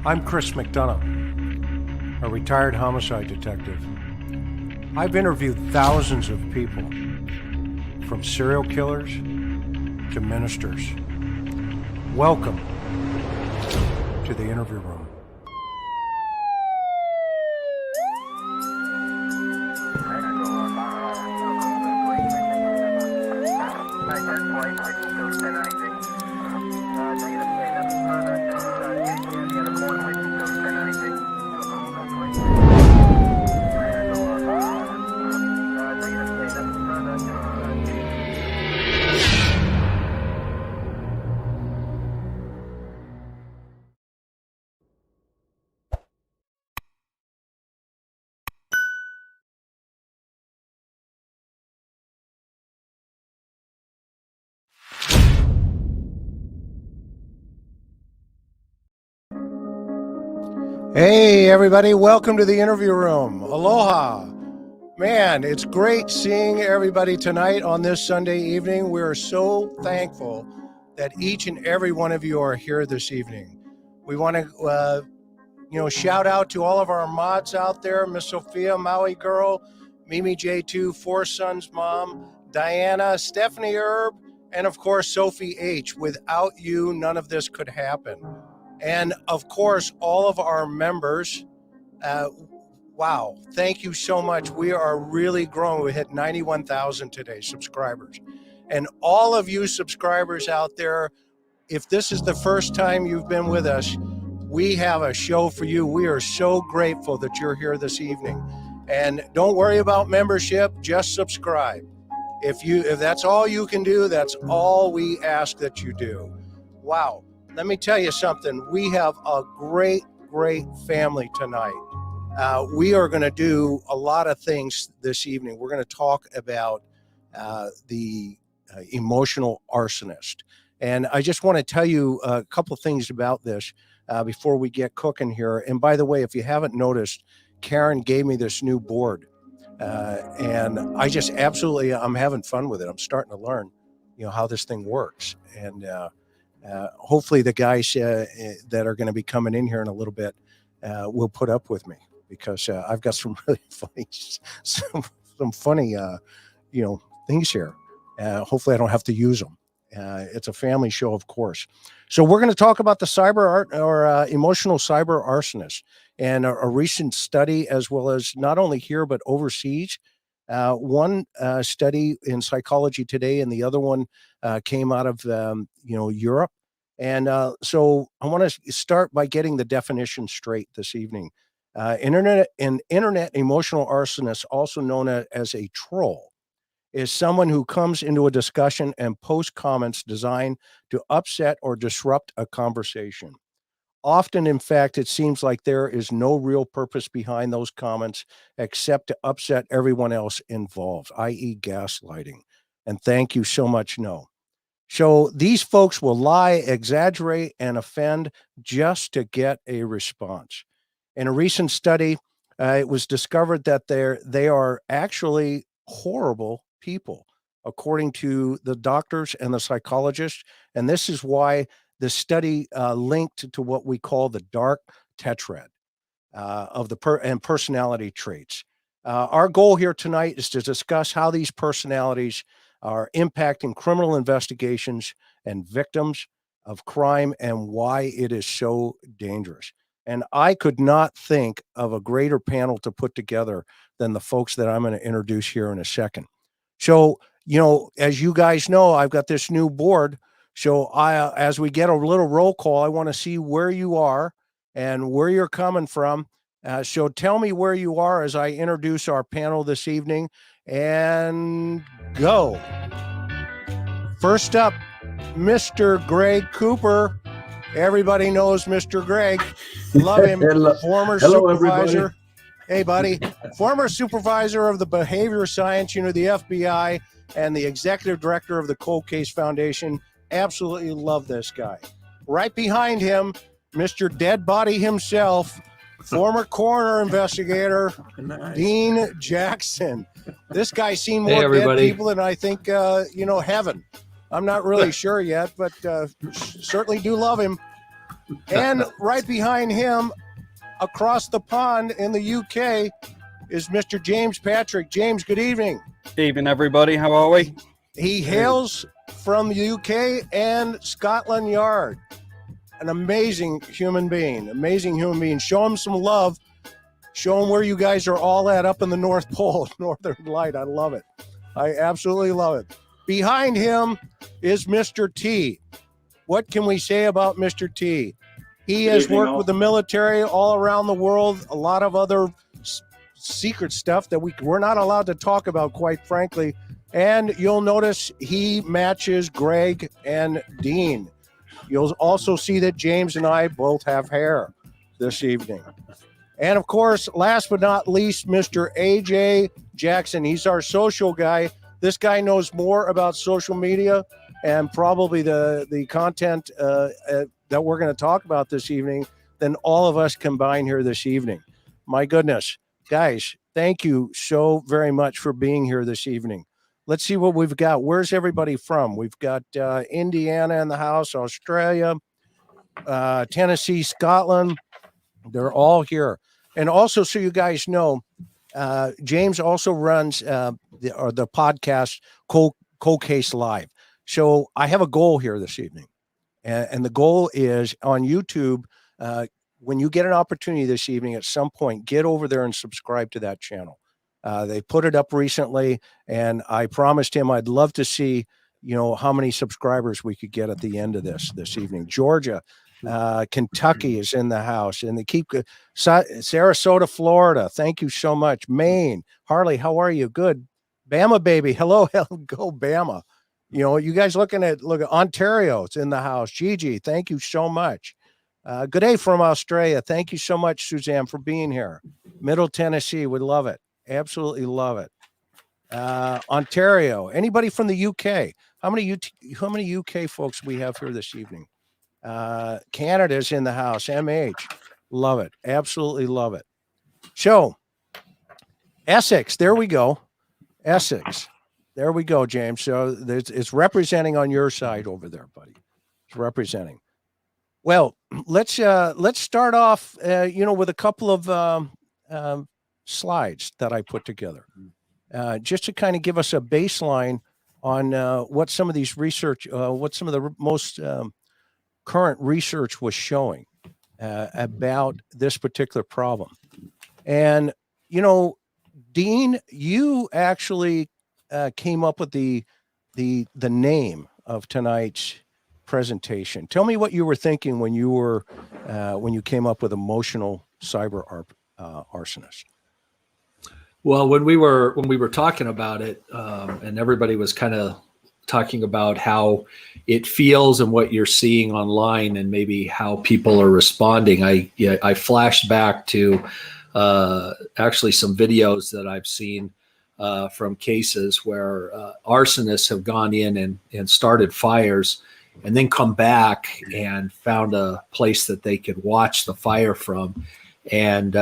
I'm Chris McDonough, a retired homicide detective. I've interviewed thousands of people, from serial killers to ministers. Welcome to the interview room. Hey everybody, welcome to the interview room. Aloha. Man, it's great seeing everybody tonight on this Sunday evening. We're so thankful that each and every one of you are here this evening. We want to shout out to all of our mods out there, Miss Sophia, Maui Girl, Mimi J2, Four Sons Mom, Diana, Stephanie Herb, and of course, Sophie H. Without you, none of this could happen. And of course, all of our members, wow, thank you so much. We are really growing. We hit 91,000 today, subscribers. And all of you subscribers out there, if this is the first time you've been with us, we have a show for you. We are so grateful that you're here this evening. And don't worry about membership, just subscribe. If that's all you can do, that's all we ask that you do. Wow. Let me tell you something. We have a great family tonight. We are going to do a lot of things this evening. We're going to talk about the emotional arsonist. And I just want to tell you a couple of things about this before we get cooking here. And by the way, if you haven't noticed, Karen gave me this new board. And I just I'm having fun with it. I'm starting to learn, how this thing works. And hopefully the guys that are going to be coming in here in a little bit will put up with me, because I've got some really funny, some funny, things here. Hopefully I don't have to use them. It's a family show, of course. So we're going to talk about the emotional cyber arsonist, and a recent study, as well as not only here but overseas. One study in Psychology Today, and the other one came out of Europe. And so I want to start by getting the definition straight this evening. Internet emotional arsonist, also known as a troll, is someone who comes into a discussion and posts comments designed to upset or disrupt a conversation. Often, in fact, it seems like there is no real purpose behind those comments except to upset everyone else involved, i.e. gaslighting. And thank you so much, no. So these folks will lie, exaggerate, and offend just to get a response. In a recent study, it was discovered that they are actually horrible people, according to the doctors and the psychologists. And this is why the study linked to what we call the dark tetrad of the personality traits. Our goal here tonight is to discuss how these personalities are impacting criminal investigations and victims of crime, and why it is so dangerous. And I could not think of a greater panel to put together than the folks that I'm going to introduce here in a second. So, as you guys know, I've got this new board. So as we get a little roll call, I want to see where you are and where you're coming from. So tell me where you are as I introduce our panel this evening, and go. First up, Mr. Greg Cooper. Everybody knows Mr. Greg. Love him. Former supervisor. Everybody. Hey, buddy. Former supervisor of the Behavior Science Unit of the FBI and the executive director of the Cold Case Foundation. Absolutely love this guy. Right behind him, Mr. Dead Body himself, former coroner investigator, Nice. Dean Jackson. This guy's seen more dead people than I think, heaven. I'm not really sure yet, but certainly do love him. And right behind him, across the pond in the UK, is Mr. James Patrick. James, good evening. Evening, everybody. How are we? He hails from the UK and Scotland Yard. An amazing human being. Show him some love. Show him where you guys are all at up in the North Pole, Northern Light. I love it. I absolutely love it. Behind him is Mr. T. What can we say about Mr. T? He has worked with the military all around the world, a lot of other secret stuff that we're not allowed to talk about, quite frankly. And you'll notice he matches Greg and Dean. You'll also see that James and I both have hair this evening. And of course, last but not least, Mr. AJ Jackson. He's our social guy. This guy knows more about social media and probably the content that we're going to talk about this evening than all of us combined here this evening. My goodness, guys, thank you so very much for being here this evening. Let's see what we've got. Where's everybody from? We've got Indiana in the house, Australia, Tennessee, Scotland. They're all here. And also, so you guys know, James also runs the podcast Cold Case Live. So I have a goal here this evening. And the goal is on YouTube, when you get an opportunity this evening at some point, get over there and subscribe to that channel. They put it up recently, and I promised him I'd love to see, how many subscribers we could get at the end of this evening. Georgia, Kentucky is in the house, and they keep Sarasota, Florida. Thank you so much. Maine, Harley, how are you? Good. Bama, baby. Hello, go Bama. You guys look at Ontario. It's in the house. Gigi, thank you so much. Good day from Australia. Thank you so much, Suzanne, for being here. Middle Tennessee, would love it. Absolutely love it. Ontario. Anybody from the UK? How many UK folks we have here this evening? Canada's in the house. MH. Love it. Absolutely love it. So, Essex. There we go. Essex. There we go, James. So it's representing on your side over there, buddy. It's representing. Well, let's start off, with a couple of slides that I put together, just to kind of give us a baseline on what some of these research, what some of the most current research was showing about this particular problem. And, Dean, you actually came up with the name of tonight's presentation. Tell me what you were thinking when you came up with emotional cyber arsonist. Well, when we were talking about it, and everybody was kind of talking about how it feels and what you're seeing online, and maybe how people are responding, I flashed back to actually some videos that I've seen from cases where arsonists have gone in and started fires, and then come back and found a place that they could watch the fire from, and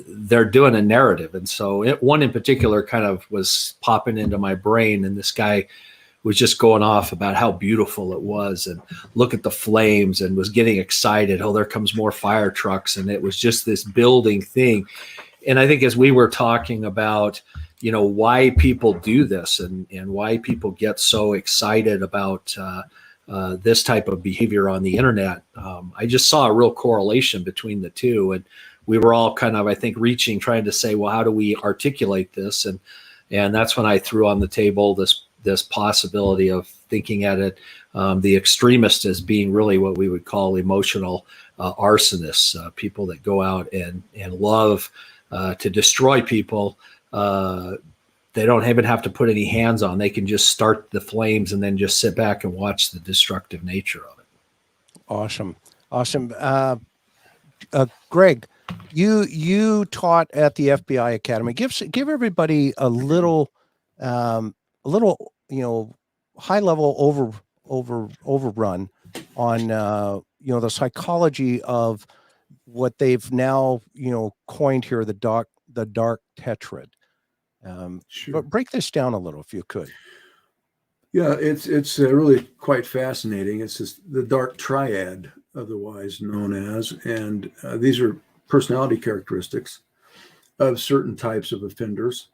they're doing a narrative. And so one in particular kind of was popping into my brain, and this guy was just going off about how beautiful it was, and look at the flames, and was getting excited. Oh, there comes more fire trucks. And it was just this building thing. And I think as we were talking about, why people do this, and why people get so excited about this type of behavior on the internet, I just saw a real correlation between the two. And we were all kind of, I think, trying to say, well, how do we articulate this? And that's when I threw on the table this possibility of thinking at it, the extremist as being really what we would call emotional arsonists, people that go out and love to destroy people. They don't even have to put any hands on. They can just start the flames and then just sit back and watch the destructive nature of it. Awesome. Greg, you taught at the FBI Academy. Give everybody a little high level overrun on the psychology of what they've now coined here, the dark tetrad. Sure. But break this down a little, if you could. Yeah, it's really quite fascinating. It's just the dark triad otherwise known as. And these are personality characteristics of certain types of offenders,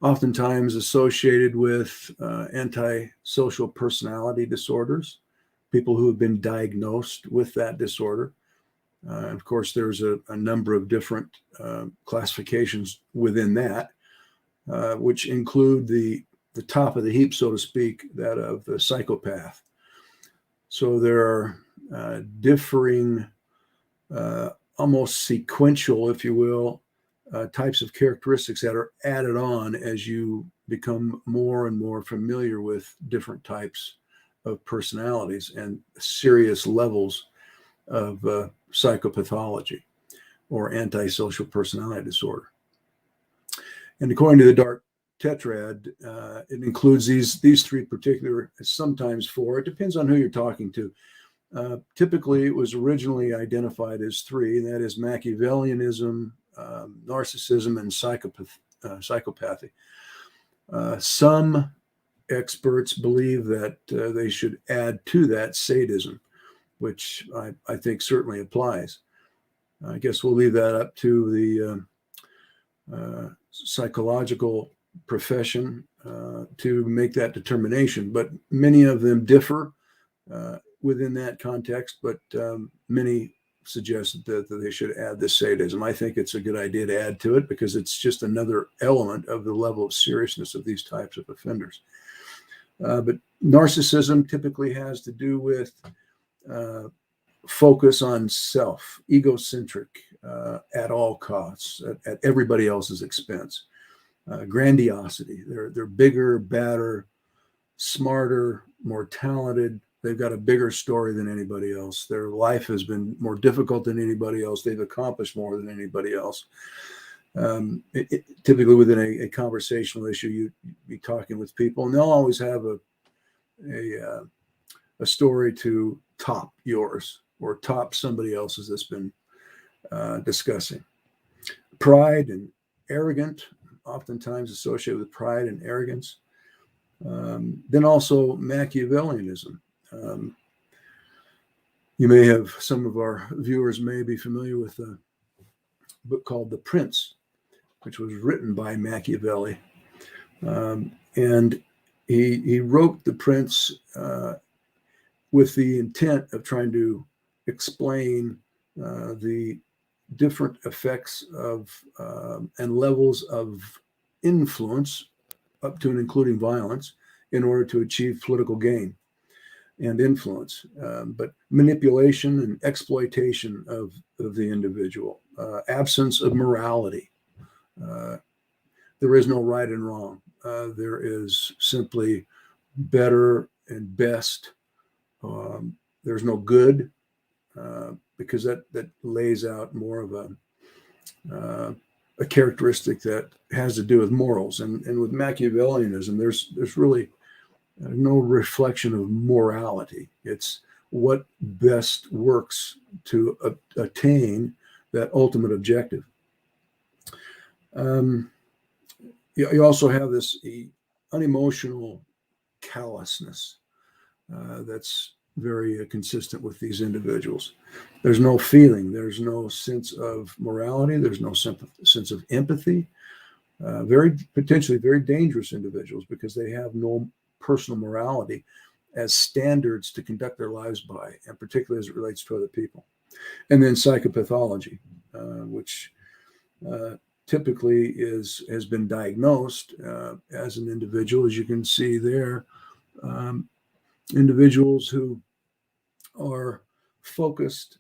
oftentimes associated with antisocial personality disorders, people who have been diagnosed with that disorder. Of course, there's a number of different classifications within that, which include the top of the heap, so to speak, that of the psychopath. So there are differing, almost sequential, if you will, types of characteristics that are added on as you become more and more familiar with different types of personalities and serious levels of psychopathology or antisocial personality disorder. And according to the dark Tetrad, it includes these three particular, sometimes four. It depends on who you're talking to. Typically, it was originally identified as three, and that is Machiavellianism, narcissism, and psychopathy. Some experts believe that they should add to that sadism, which I think certainly applies. I guess we'll leave that up to the psychological profession to make that determination. But many of them differ within that context, but many suggest that they should add the sadism. I think it's a good idea to add to it because it's just another element of the level of seriousness of these types of offenders. But narcissism typically has to do with focus on self, egocentric at all costs, at everybody else's expense. Grandiosity. They're bigger, badder, smarter, more talented. They've got a bigger story than anybody else. Their life has been more difficult than anybody else. They've accomplished more than anybody else. Typically within a conversational issue, you'd be talking with people, and they'll always have a story to top yours or top somebody else's that's been discussing. Pride and arrogant, oftentimes associated with pride and arrogance. Then also Machiavellianism. You may have, some of our viewers may be familiar with a book called The Prince, which was written by Machiavelli. And he wrote The Prince with the intent of trying to explain the different effects of and levels of influence, up to and including violence, in order to achieve political gain and influence, but manipulation and exploitation of the individual, absence of morality. There is no right and wrong. There is simply better and best. There's no good, because that lays out more of a characteristic that has to do with morals. And with Machiavellianism, there's really no reflection of morality. It's what best works to attain that ultimate objective. You also have this unemotional callousness that's very consistent with these individuals. There's no feeling. There's no sense of morality. There's no sense of empathy. Potentially very dangerous individuals because they have no personal morality as standards to conduct their lives by, and particularly as it relates to other people. And then psychopathology, which typically has been diagnosed as an individual, as you can see there, individuals who are focused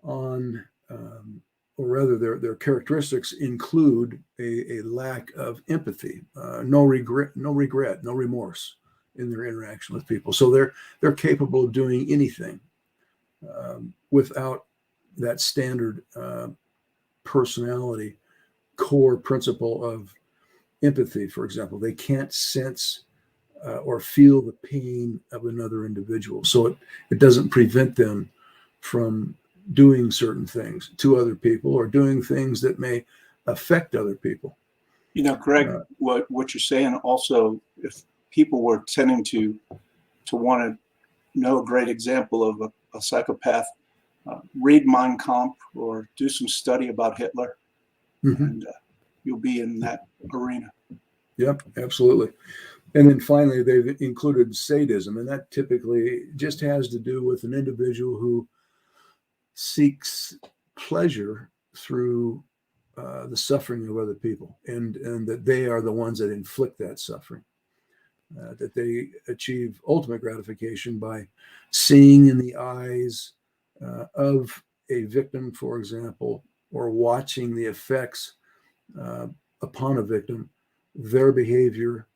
on, or rather their characteristics include a lack of empathy, no regret, no remorse in their interaction with people. So they're capable of doing anything without that standard personality core principle of empathy. For example, they can't sense or feel the pain of another individual. So it doesn't prevent them from doing certain things to other people or doing things that may affect other people. You know, Greg, what you're saying also, if people were tending to want to know a great example of a a psychopath, read Mein Kampf or do some study about Hitler, and you'll be in that arena. Yep, absolutely. And then finally, they've included sadism, and that typically just has to do with an individual who seeks pleasure through the suffering of other people, and that they are the ones that inflict that suffering, that they achieve ultimate gratification by seeing in the eyes of a victim, for example, or watching the effects upon a victim, their behavior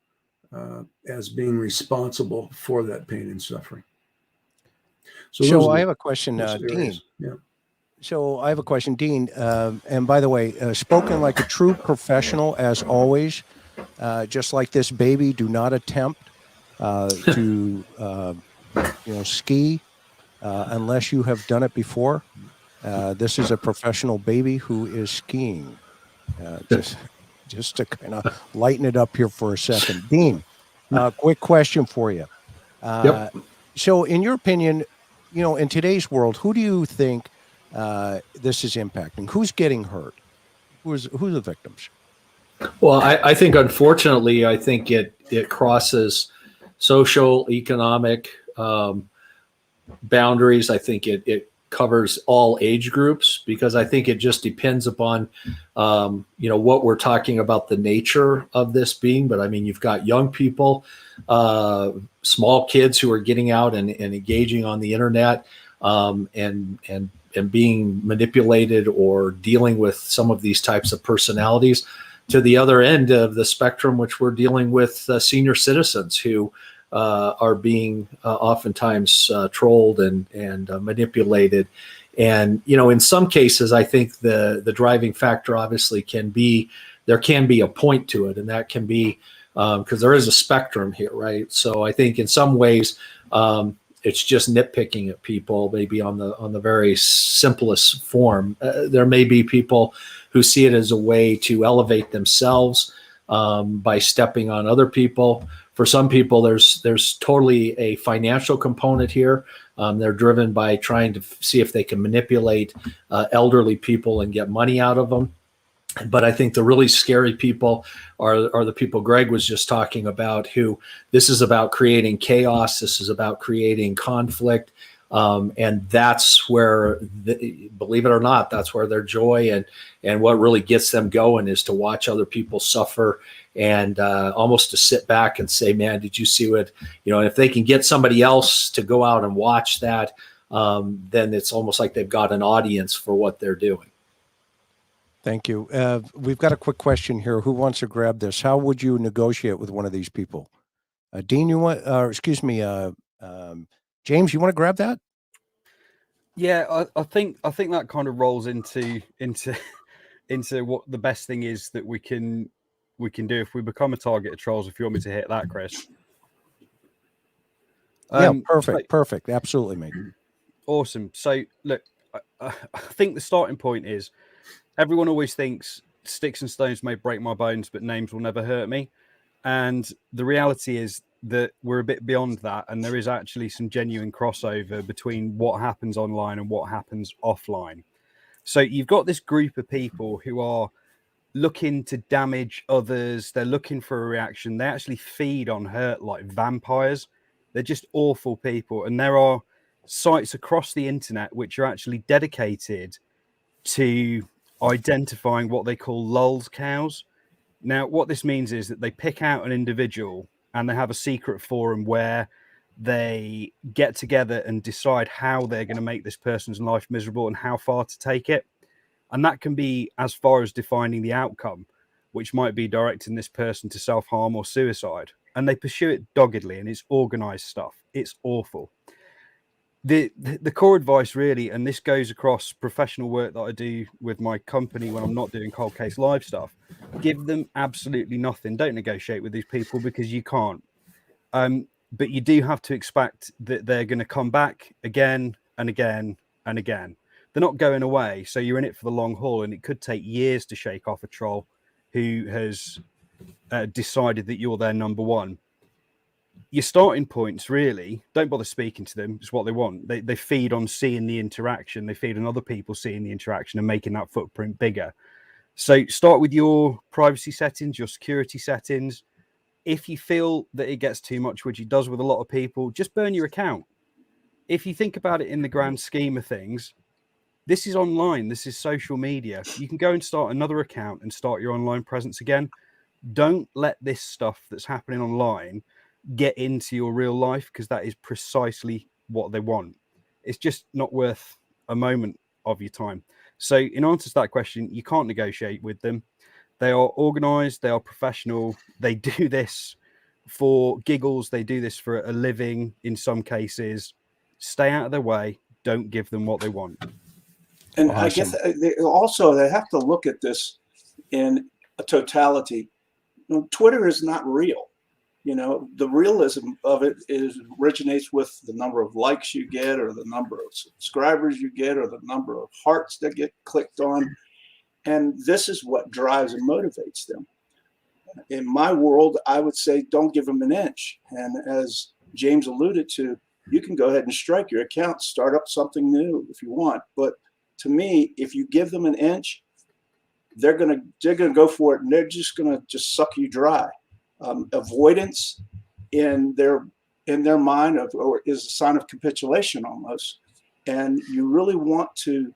as being responsible for that pain and suffering. So I have a question, Dean. Yeah. So I have a question, Dean. And by the way, spoken like a true professional, as always. Just like this baby, do not attempt to ski unless you have done it before. This is a professional baby who is skiing. Just to kind of lighten it up here for a second. Dean, quick question for you. Yep. So in your opinion, in today's world, who do you think this is impacting? Who's getting hurt? Who's the victims? Well, I think, unfortunately, I think it crosses social, economic boundaries. I think it covers all age groups, because I think it just depends upon, what we're talking about, the nature of this being. But I mean, you've got young people, small kids who are getting out and engaging on the internet, and being manipulated or dealing with some of these types of personalities, to the other end of the spectrum, which we're dealing with senior citizens who are being oftentimes trolled and manipulated. And, in some cases, I think the driving factor obviously there can be a point to it, and that can be because there is a spectrum here, right? So I think in some ways it's just nitpicking at people, maybe on the very simplest form. There may be people who see it as a way to elevate themselves by stepping on other people. For some people, there's totally a financial component here. They're driven by trying to see if they can manipulate elderly people and get money out of them. But I think the really scary people are the people Greg was just talking about, who this is about creating chaos. This is about creating conflict. And that's where, believe it or not, that's where their joy and what really gets them going is to watch other people suffer, and almost to sit back and say, man, did you see what, and if they can get somebody else to go out and watch that, then it's almost like they've got an audience for what they're doing. Thank you. We've got a quick question here. Who wants to grab this? How would you negotiate with one of these people? Dean, you want, James, you want to grab that? Yeah, I think that kind of rolls into what the best thing is that we can do if we become a target of trolls. If you want me to hit that, Chris. Yeah, perfect. Absolutely, mate. Awesome. So look, I think the starting point is everyone always thinks sticks and stones may break my bones, but names will never hurt me. And the reality is that we're a bit beyond that, and there is actually some genuine crossover between what happens online and what happens offline. So you've got this group of people who are looking to damage others. They're looking for a reaction. They actually feed on hurt like vampires. They're just awful people. And there are sites across the internet which are actually dedicated to identifying what they call lulz cows. Now, what this means is that they pick out an individual and they have a secret forum where they get together and decide how they're going to make this person's life miserable and how far to take it. And that can be as far as defining the outcome, which might be directing this person to self-harm or suicide. And they pursue it doggedly, and it's organized stuff. It's awful. The core advice really, and this goes across professional work that I do with my company when I'm not doing cold case live stuff, give them absolutely nothing. Don't negotiate with these people because you can't. But you do have to expect that they're going to come back again and again and again. They're not going away. So you're in it for the long haul, and it could take years to shake off a troll who has decided that you're their number one. your starting points really don't bother speaking to them. It's what they want. They feed on seeing the interaction. They feed on other people seeing the interaction and making that footprint bigger. So start with your privacy settings, your security settings. If you feel that it gets too much, which it does with a lot of people, just burn your account. If you think about it in the grand scheme of things, this is online. This is social media. You can go and start another account and start your online presence again. Don't let this stuff that's happening online get into your real life, because that is precisely what they want. It's just not worth a moment of your time. So in answer to that question, you can't negotiate with them. They are organized, they are professional, they do this for giggles, they do this for a living in some cases. Stay out of their way, don't give them what they want. And Awesome. I guess they have to look at this in a totality. Twitter is not real. The realism of it originates with the number of likes you get, or the number of subscribers you get, or the number of hearts that get clicked on. And this is what drives and motivates them. In my world, I would say don't give them an inch. And as James alluded to, you can go ahead and strike your account, start up something new if you want. But to me, if you give them an inch, they're gonna go for it, and they're just gonna suck you dry. Avoidance in their mind is a sign of capitulation almost. And you really want to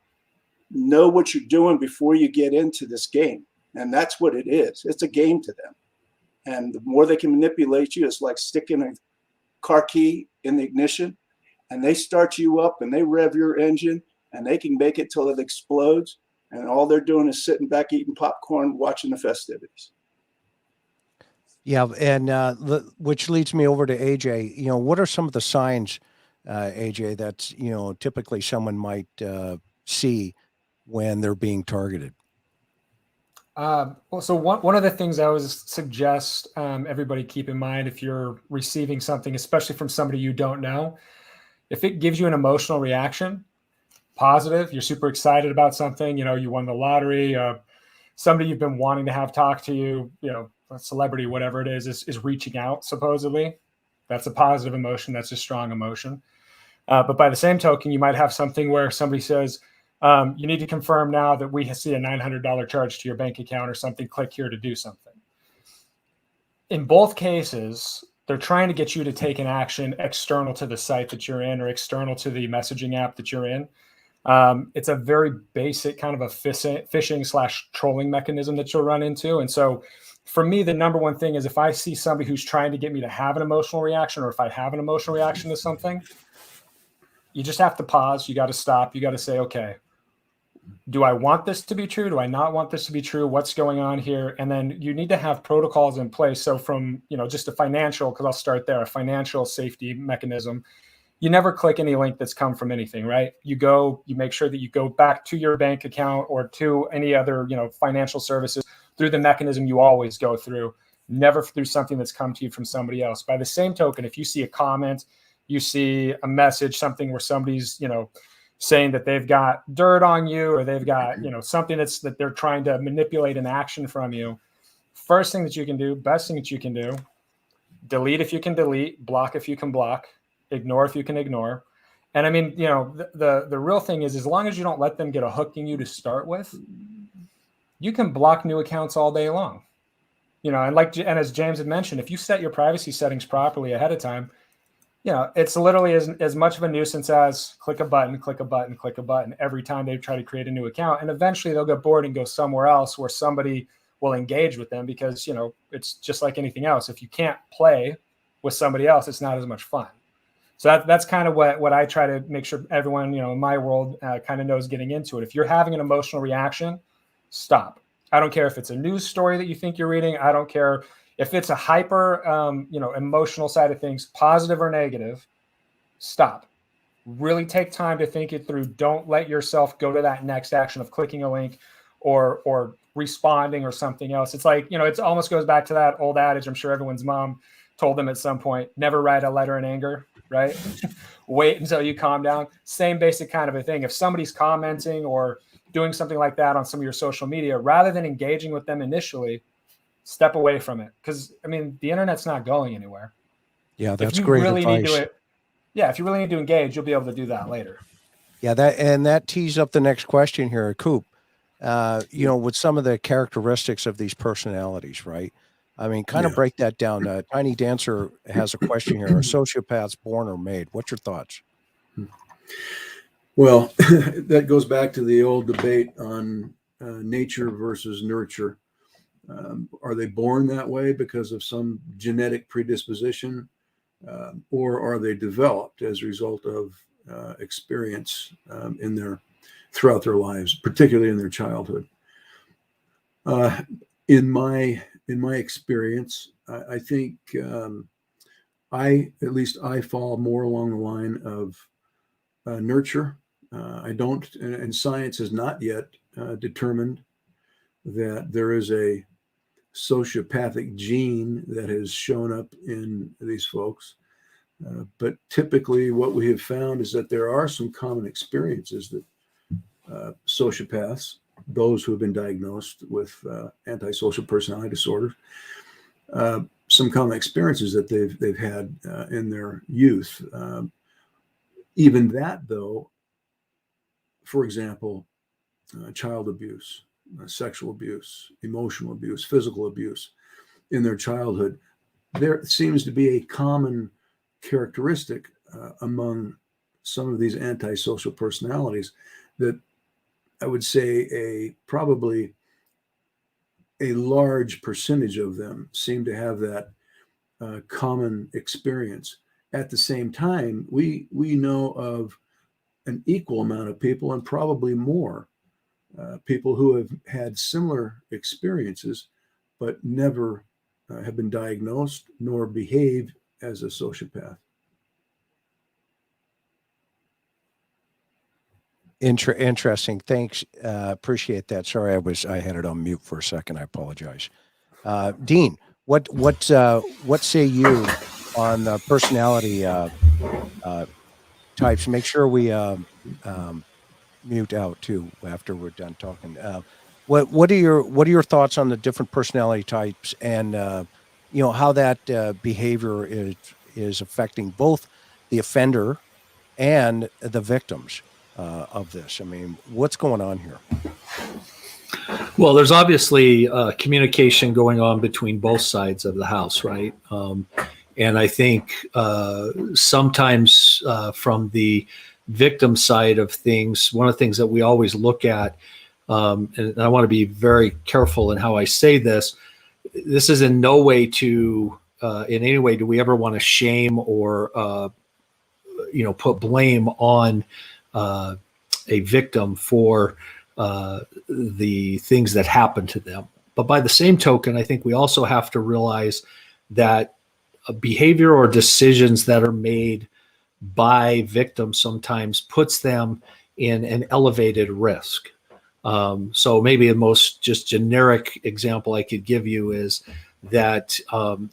know what you're doing before you get into this game. And that's what it is. It's a game to them. And the more they can manipulate you, it's like sticking a car key in the ignition, and they start you up and they rev your engine, and they can make it till it explodes. And all they're doing is sitting back, eating popcorn, watching the festivities. Yeah, and which leads me over to AJ. What are some of the signs, AJ, that typically someone might see when they're being targeted? So one of the things I always suggest everybody keep in mind if you're receiving something, especially from somebody you don't know, if it gives you an emotional reaction, positive, you're super excited about something, you won the lottery, somebody you've been wanting to have talk to you, a celebrity, whatever it is reaching out, supposedly. That's a positive emotion. That's a strong emotion. But by the same token, you might have something where somebody says, you need to confirm now that we see a $900 charge to your bank account or something. Click here to do something. In both cases, they're trying to get you to take an action external to the site that you're in or external to the messaging app that you're in. It's a very basic kind of a phishing/trolling mechanism that you'll run into. And so for me, the number one thing is if I see somebody who's trying to get me to have an emotional reaction, or if I have an emotional reaction to something, you just have to pause. You got to stop. You got to say, okay, do I want this to be true? Do I not want this to be true? What's going on here? And then you need to have protocols in place. So from, just a financial, because I'll start there, a financial safety mechanism. You never click any link that's come from anything, right? You make sure that you go back to your bank account or to any other, financial services through the mechanism you always go through, never through something that's come to you from somebody else. By the same token, if you see a comment, you see a message, something where somebody's, saying that they've got dirt on you, or they've got, something that they're trying to manipulate an action from you. First thing that you can do, best thing that you can do, delete if you can delete, block if you can block, ignore if you can ignore. And I mean, the real thing is, as long as you don't let them get a hook in you to start with, you can block new accounts all day long. And as James had mentioned, if you set your privacy settings properly ahead of time, it's literally as much of a nuisance as click a button, click a button, click a button every time they try to create a new account. And eventually they'll get bored and go somewhere else where somebody will engage with them, because, it's just like anything else. If you can't play with somebody else, it's not as much fun. So that's kind of what I try to make sure everyone, in my world kind of knows getting into it. If you're having an emotional reaction, stop. I don't care if it's a news story that you think you're reading. I don't care if it's a hyper, emotional side of things, positive or negative. Stop. Really take time to think it through. Don't let yourself go to that next action of clicking a link or responding or something else. It's like, it almost goes back to that old adage. I'm sure everyone's mom told them at some point, never write a letter in anger, right? Wait until you calm down. Same basic kind of a thing. If somebody's commenting or doing something like that on some of your social media, rather than engaging with them initially, step away from it. Because, the internet's not going anywhere. Yeah, If that's you great really need advice. to, yeah, if you really need to engage, you'll be able to do that later. Yeah, that tees up the next question here, Coop. With some of the characteristics of these personalities, right? I mean, kind of Yeah. break that down. Tiny Dancer has a question here. Are sociopaths born or made? What's your thoughts? Well, that goes back to the old debate on nature versus nurture. Are they born that way because of some genetic predisposition, or are they developed as a result of experience throughout their lives, particularly in their childhood? In my experience, I think I fall more along the line of nurture. I don't, and science has not yet determined that there is a sociopathic gene that has shown up in these folks. But typically, what we have found is that there are some common experiences that sociopaths, those who have been diagnosed with antisocial personality disorder, some common experiences that they've had in their youth. Even that, though, for example, child abuse, sexual abuse, emotional abuse, physical abuse in their childhood, there seems to be a common characteristic among some of these antisocial personalities that I would say probably a large percentage of them seem to have that common experience. At the same time, we know of an equal amount of people, and probably more, people who have had similar experiences, but never have been diagnosed nor behave as a sociopath. Interesting. Thanks. Appreciate that. Sorry, I had it on mute for a second. I apologize. Dean, what say you on the personality types? Make sure we mute out too after we're done talking. What are your thoughts on the different personality types, and how that behavior is affecting both the offender and the victims of this? I mean, what's going on here? Well, there's obviously communication going on between both sides of the house, right? And I think sometimes from the victim side of things, one of the things that we always look at, and I want to be very careful in how I say this, this is in no way to, in any way, do we ever want to shame or, put blame on a victim for the things that happen to them. But by the same token, I think we also have to realize that behavior or decisions that are made by victims sometimes puts them in an elevated risk. So maybe the most just generic example I could give you is that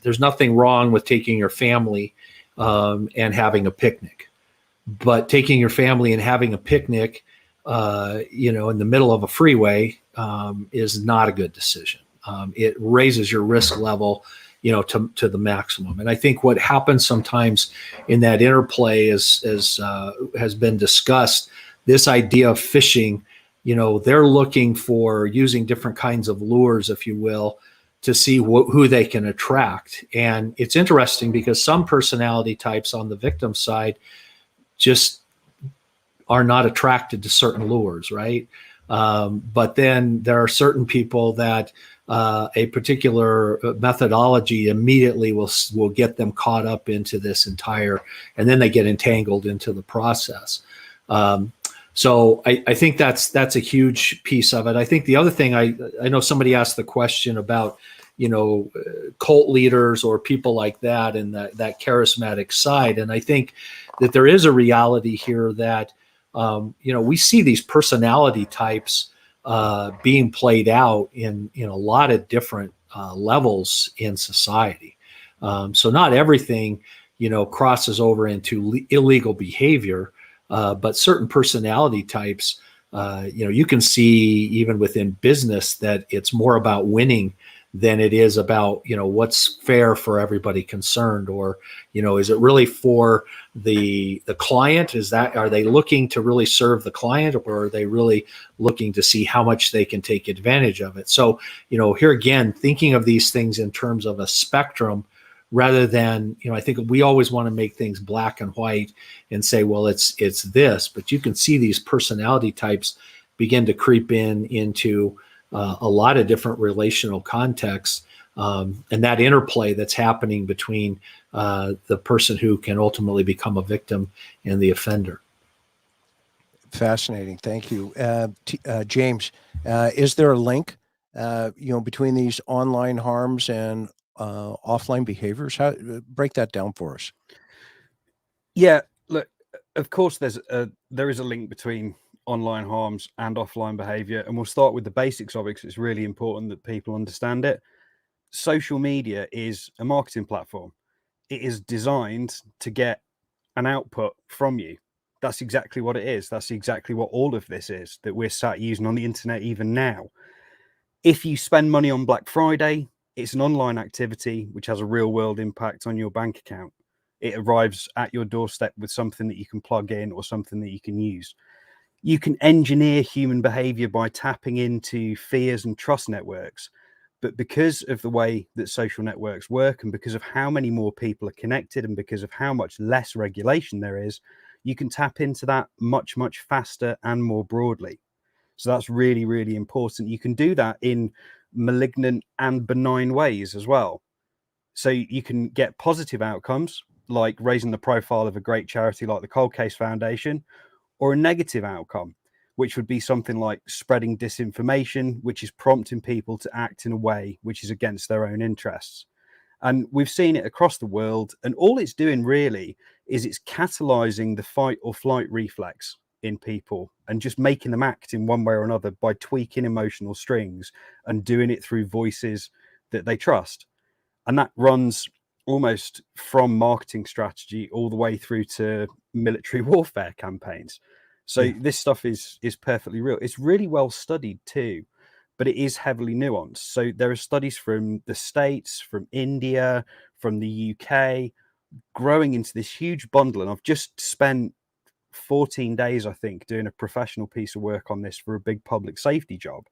there's nothing wrong with taking your family and having a picnic. But taking your family and having a picnic in the middle of a freeway is not a good decision. It raises your risk level, to the maximum. And I think what happens sometimes in that interplay is, has been discussed, this idea of fishing, they're looking for using different kinds of lures, if you will, to see who they can attract. And it's interesting because some personality types on the victim side just are not attracted to certain lures, right? But then there are certain people that a particular methodology immediately will get them caught up into this entire, and then they get entangled into the process. So I think that's a huge piece of it. I think the other thing, I know somebody asked the question about, cult leaders or people like that and that charismatic side. And I think that there is a reality here that, we see these personality types being played out in a lot of different levels in society. So not everything, crosses over into illegal behavior, but certain personality types, you can see even within business that it's more about winning than it is about, what's fair for everybody concerned, or, is it really for the client? Are they looking to really serve the client, or are they really looking to see how much they can take advantage of it? So, here again, thinking of these things in terms of a spectrum rather than, I think we always want to make things black and white and say, well, it's this, but you can see these personality types begin to creep into a lot of different relational contexts, and that interplay that's happening between the person who can ultimately become a victim and the offender. Fascinating. Thank you. James, is there a link, between these online harms and offline behaviors? Break that down for us. Yeah, look, of course, there is a link between online harms and offline behavior, and we'll start with the basics of it because it's really important that people understand it. Social media is a marketing platform. It is designed to get an output from you. That's exactly what it is. That's exactly what all of this is that we're sat using on the internet even now. If you spend money on Black Friday, it's an online activity which has a real world impact on your bank account. It arrives at your doorstep with something that you can plug in or something that you can use. You can engineer human behavior by tapping into fears and trust networks. But because of the way that social networks work, and because of how many more people are connected, and because of how much less regulation there is, you can tap into that much, much faster and more broadly. So that's really, really important. You can do that in malignant and benign ways as well. So you can get positive outcomes, like raising the profile of a great charity like the Cold Case Foundation, or a negative outcome, which would be something like spreading disinformation, which is prompting people to act in a way which is against their own interests. And we've seen it across the world. And all it's doing really is it's catalyzing the fight or flight reflex in people and just making them act in one way or another by tweaking emotional strings and doing it through voices that they trust. And that runs almost from marketing strategy all the way through to military warfare campaigns. So this stuff is perfectly real. It's really well studied too, but it is heavily nuanced. So there are studies from the States, from India, from the UK, growing into this huge bundle. And I've just spent 14 days, I think, doing a professional piece of work on this for a big public safety job.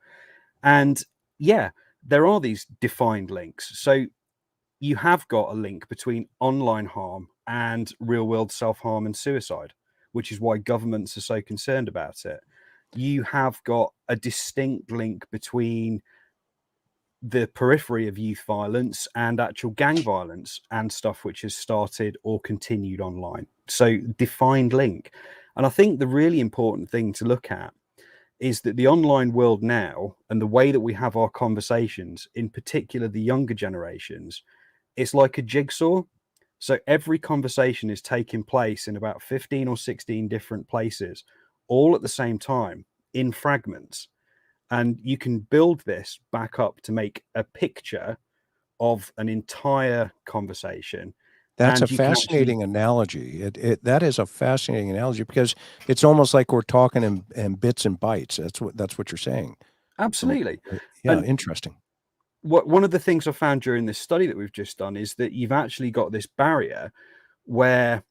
And yeah, there are these defined links. So you have got a link between online harm and real world self-harm and suicide, which is why governments are so concerned about it. You have got a distinct link between the periphery of youth violence and actual gang violence and stuff which has started or continued online. So defined link. And I think the really important thing to look at is that the online world now, and the way that we have our conversations, in particular the younger generations, it's like a jigsaw. So every conversation is taking place in about 15 or 16 different places, all at the same time in fragments. And you can build this back up to make a picture of an entire conversation. That's And a you can fascinating analogy. That is a fascinating analogy, because it's almost like we're talking in bits and bytes. That's what you're saying. Absolutely. So, yeah, And interesting. one of the things I found during this study that we've just done is that you've actually got this barrier where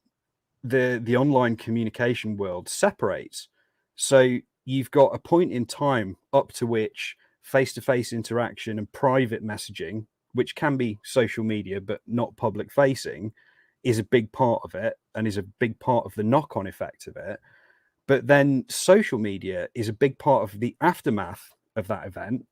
the online communication world separates. So you've got a point in time up to which face-to-face interaction and private messaging, which can be social media but not public facing, is a big part of it and is a big part of the knock-on effect of it. But then social media is a big part of the aftermath of that event.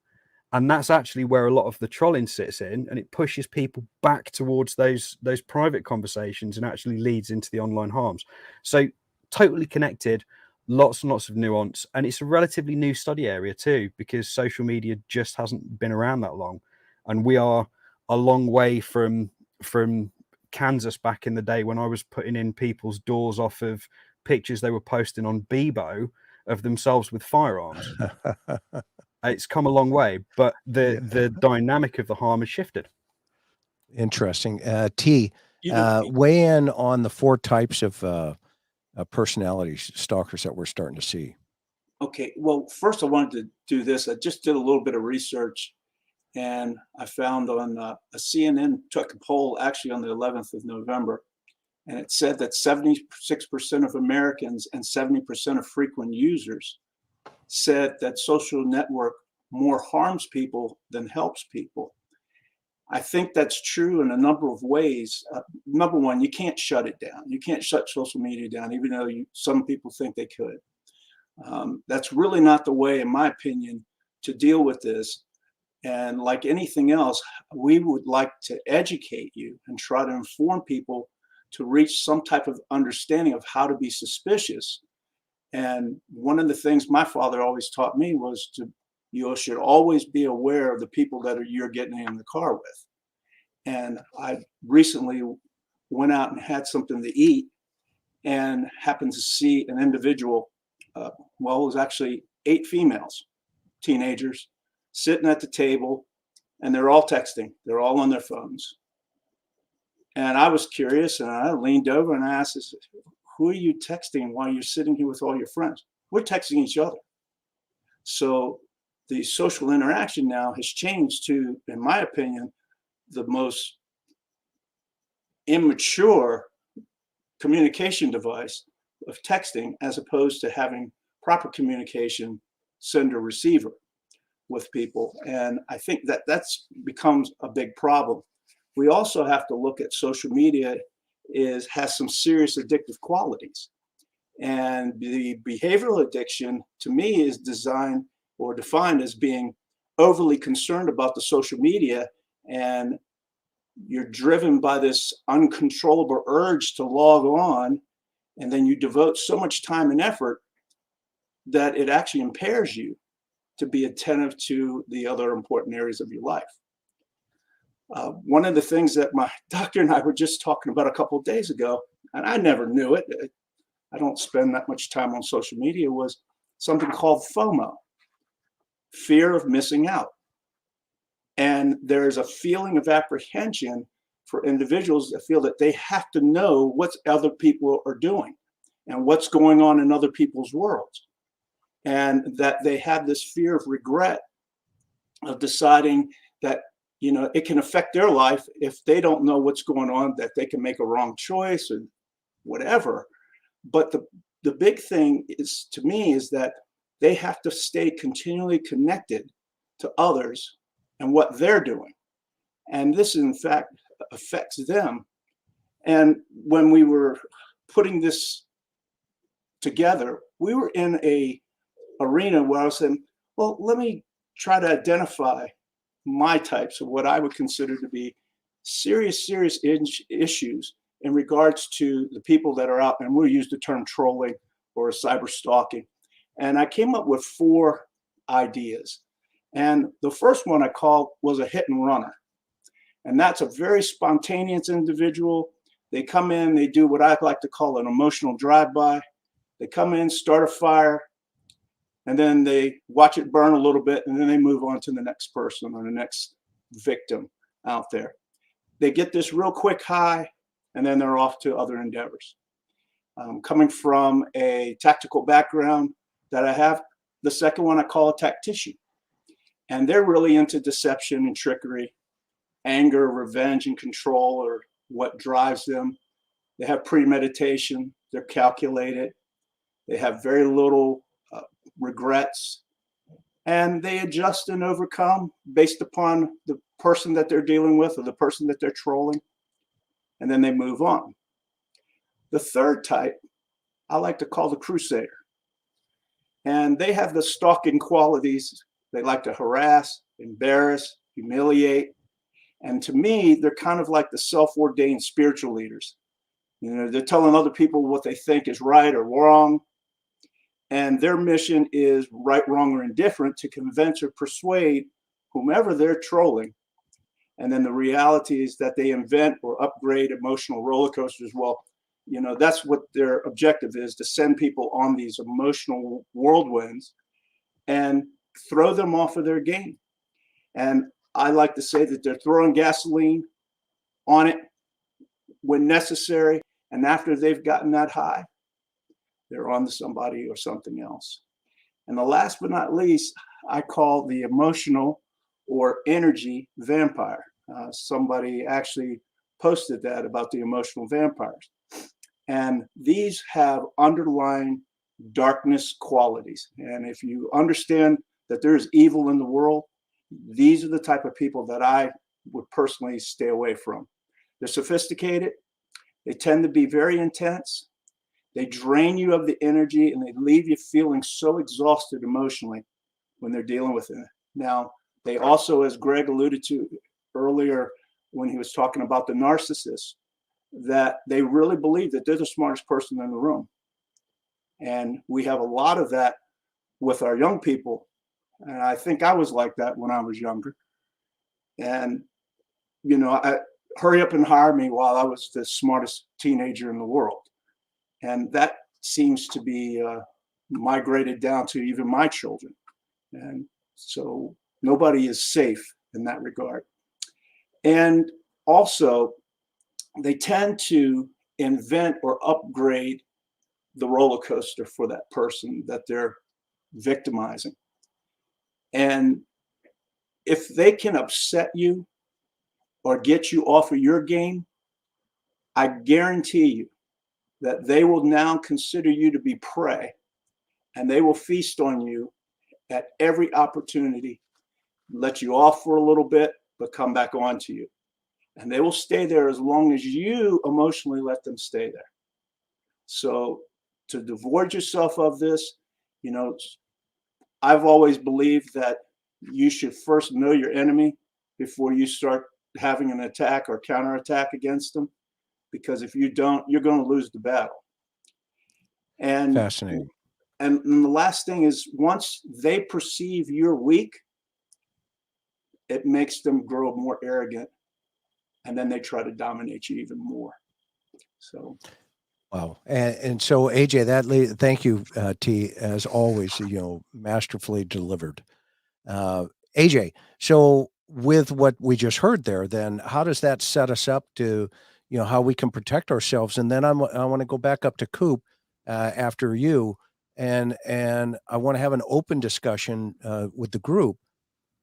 And that's actually where a lot of the trolling sits in, and it pushes people back towards those private conversations and actually leads into the online harms. So totally connected, lots and lots of nuance. And it's a relatively new study area too, because social media just hasn't been around that long. And we are a long way from Kansas back in the day when I was putting in people's doors off of pictures they were posting on Bebo of themselves with firearms. It's come a long way, but the dynamic of the harm has shifted. Interesting. T, weigh in on the 4 types of personality stalkers that we're starting to see. Okay. Well, first I wanted to do this. I just did a little bit of research, And I found on a CNN took a poll actually on the 11th of November, and it said that 76% of Americans and 70% of frequent users said that social network more harms people than helps people. I think that's true in a number of ways. Number one, you can't shut it down. You can't shut social media down, even though some people think they could. That's really not the way, in my opinion, to deal with this. And like anything else, we would like to educate you and try to inform people to reach some type of understanding of how to be suspicious. And one of the things my father always taught me was you should always be aware of the people that you're getting in the car with. And I recently went out and had something to eat and happened to see an individual, it was actually 8 females, teenagers, sitting at the table, and they're all texting. They're all on their phones. And I was curious, and I leaned over and I asked, who are you texting while you're sitting here with all your friends? We're texting each other. So the social interaction now has changed to, in my opinion, the most immature communication device of texting, as opposed to having proper communication, sender receiver, with people. And I think that becomes a big problem. We also have to look at social media has some serious addictive qualities. And the behavioral addiction, to me, is designed or defined as being overly concerned about the social media, and you're driven by this uncontrollable urge to log on, and then you devote so much time and effort that it actually impairs you to be attentive to the other important areas of your life. One of the things that my doctor and I were just talking about a couple of days ago, and I never knew it, I don't spend that much time on social media, was something called FOMO, fear of missing out. And there's a feeling of apprehension for individuals that feel that they have to know what other people are doing and what's going on in other people's worlds. And that they have this fear of regret of deciding that, it can affect their life if they don't know what's going on, that they can make a wrong choice or whatever. But the big thing is, to me, is that they have to stay continually connected to others and what they're doing. And this, in fact, affects them. And when we were putting this together, we were in a arena where I was saying, well, let me try to identify my types of what I would consider to be serious issues in regards to the people that are out, and we'll use the term trolling or cyber stalking. And I came up with 4 ideas. And the first one I called was a hit and runner. And that's a very spontaneous individual. They come in, they do what I like to call an emotional drive-by. They come in, start a fire, and then they watch it burn a little bit, and then they move on to the next person or the next victim out there. They get this real quick high, and then they're off to other endeavors. Coming from a tactical background that I have, the second one I call a tactician. And they're really into deception and trickery, anger, revenge, and control are what drives them. They have premeditation, they're calculated, they have very little regrets, and they adjust and overcome based upon the person that they're dealing with or the person that they're trolling, and then they move on. The third type I like to call the crusader, and they have the stalking qualities. They like to harass, embarrass, humiliate, and to me, they're kind of like the self-ordained spiritual leaders. They're telling other people what they think is right or wrong. And their mission is right, wrong, or indifferent to convince or persuade whomever they're trolling. And then the reality is that they invent or upgrade emotional roller coasters. Well, that's what their objective is, to send people on these emotional whirlwinds and throw them off of their game. And I like to say that they're throwing gasoline on it when necessary. And after they've gotten that high, they're on to somebody or something else. And the last but not least, I call the emotional or energy vampire. Somebody actually posted that about the emotional vampires. And these have underlying darkness qualities. And if you understand that there's evil in the world, these are the type of people that I would personally stay away from. They're sophisticated. They tend to be very intense. They drain you of the energy, and they leave you feeling so exhausted emotionally when they're dealing with it. Now, they also, as Greg alluded to earlier when he was talking about the narcissists, that they really believe that they're the smartest person in the room. And we have a lot of that with our young people. And I think I was like that when I was younger. And, you know, I hurry up and hire me while I was the smartest teenager in the world. And that seems to be migrated down to even my children. And so nobody is safe in that regard. And also, they tend to invent or upgrade the roller coaster for that person that they're victimizing. And if they can upset you or get you off of your game, I guarantee you that they will now consider you to be prey, and they will feast on you at every opportunity, let you off for a little bit, but come back on to you. And they will stay there as long as you emotionally let them stay there. So to divorce yourself of this, you know, I've always believed that you should first know your enemy before you start having an attack or counterattack against them. Because if you don't, you're going to lose the battle. And Fascinating. And the last thing is, once they perceive you're weak, it makes them grow more arrogant, and then they try to dominate you even more. So, Wow. And so AJ, thank you, T, as always, you know, masterfully delivered. AJ, so with what we just heard there, then how does that set us up to, you know, how we can protect ourselves? And then I want to go back up to Coop after you, and I want to have an open discussion with the group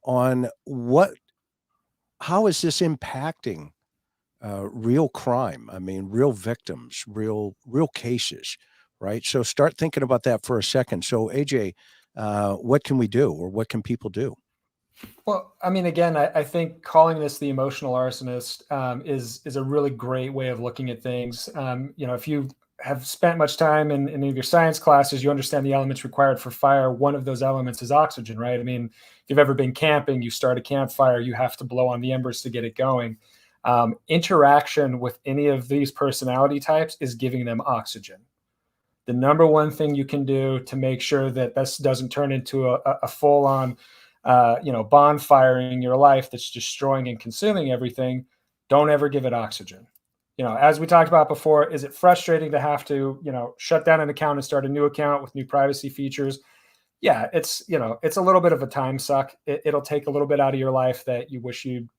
on how is this impacting real crime? I mean, real victims, real cases, right? So start thinking about that for a second. So AJ, what can we do, or what can people do? Well, I mean, again, I think calling this the emotional arsonist is a really great way of looking at things. You know, if you have spent much time in any of your science classes, you understand the elements required for fire. One of those elements is oxygen, right? I mean, if you've ever been camping, you start a campfire, you have to blow on the embers to get it going. Interaction with any of these personality types is giving them oxygen. The number one thing you can do to make sure that this doesn't turn into a full-on bonfire in your life that's destroying and consuming everything, don't ever give it oxygen. You know, as we talked about before, is it frustrating to have to, you know, shut down an account and start a new account with new privacy features? Yeah, it's a little bit of a time suck. It'll take a little bit out of your life that you wish you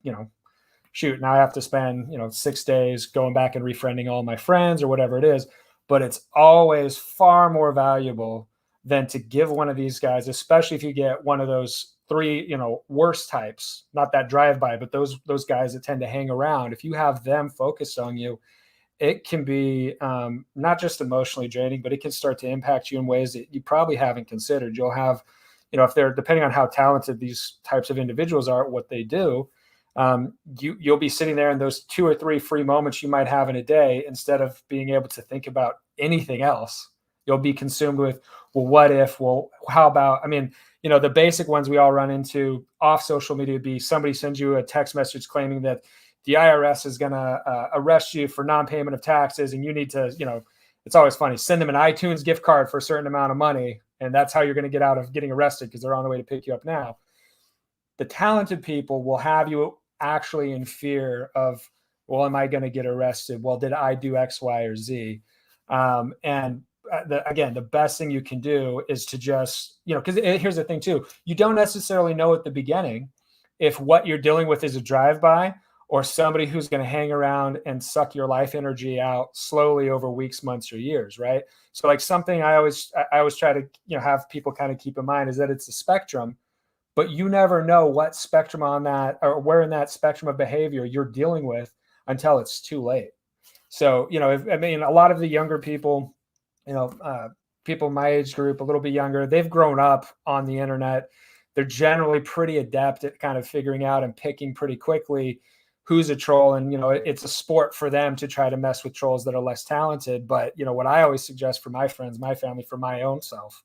shoot, now I have to spend, 6 days going back and refriending all my friends or whatever it is. But it's always far more valuable than to give one of these guys, especially if you get one of those 3, worst types, not that drive-by, but those guys that tend to hang around. If you have them focused on you, it can be not just emotionally draining, but it can start to impact you in ways that you probably haven't considered. You'll have, if they're, depending on how talented these types of individuals are at what they do, you'll be sitting there in those 2 or 3 free moments you might have in a day, instead of being able to think about anything else. You'll be consumed with, well, what if, well, how about, the basic ones we all run into off social media would be somebody sends you a text message claiming that the IRS is going to arrest you for non-payment of taxes. And you need to, it's always funny, send them an iTunes gift card for a certain amount of money. And that's how you're going to get out of getting arrested, because they're on the way to pick you up now. The talented people will have you actually in fear of, well, am I going to get arrested? Well, did I do X, Y, or Z? Again, the best thing you can do is to just, because here's the thing too, you don't necessarily know at the beginning if what you're dealing with is a drive-by or somebody who's going to hang around and suck your life energy out slowly over weeks, months, or years, right? So like something I always try to, have people kind of keep in mind is that it's a spectrum, but you never know what spectrum on that, or where in that spectrum of behavior you're dealing with until it's too late. So, I mean, a lot of the younger people, people my age group, a little bit younger, they've grown up on the internet. They're generally pretty adept at kind of figuring out and picking pretty quickly who's a troll. And, it's a sport for them to try to mess with trolls that are less talented. But, what I always suggest for my friends, my family, for my own self,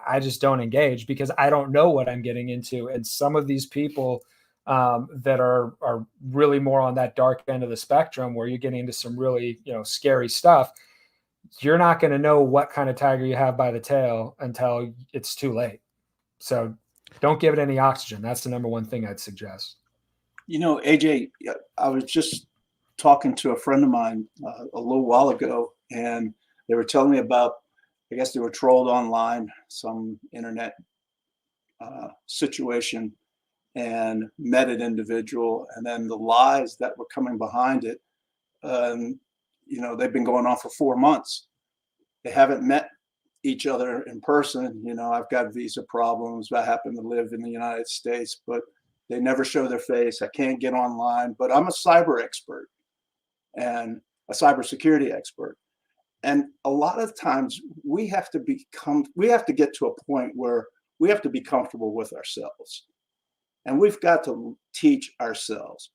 I just don't engage, because I don't know what I'm getting into. And some of these people that are really more on that dark end of the spectrum, where you're getting into some really, scary stuff, you're not going to know what kind of tiger you have by the tail until it's too late. So don't give it any oxygen. That's the number one thing I'd suggest. AJ, I was just talking to a friend of mine a little while ago, and they were telling me about, I guess they were trolled online, some internet situation, and met an individual, and then the lies that were coming behind it. They've been going on for 4 months. They haven't met each other in person. I've got visa problems. I happen to live in the United States, but they never show their face. I can't get online, but I'm a cyber expert and a cybersecurity expert. And a lot of times we have to get to a point where we have to be comfortable with ourselves. And we've got to teach ourselves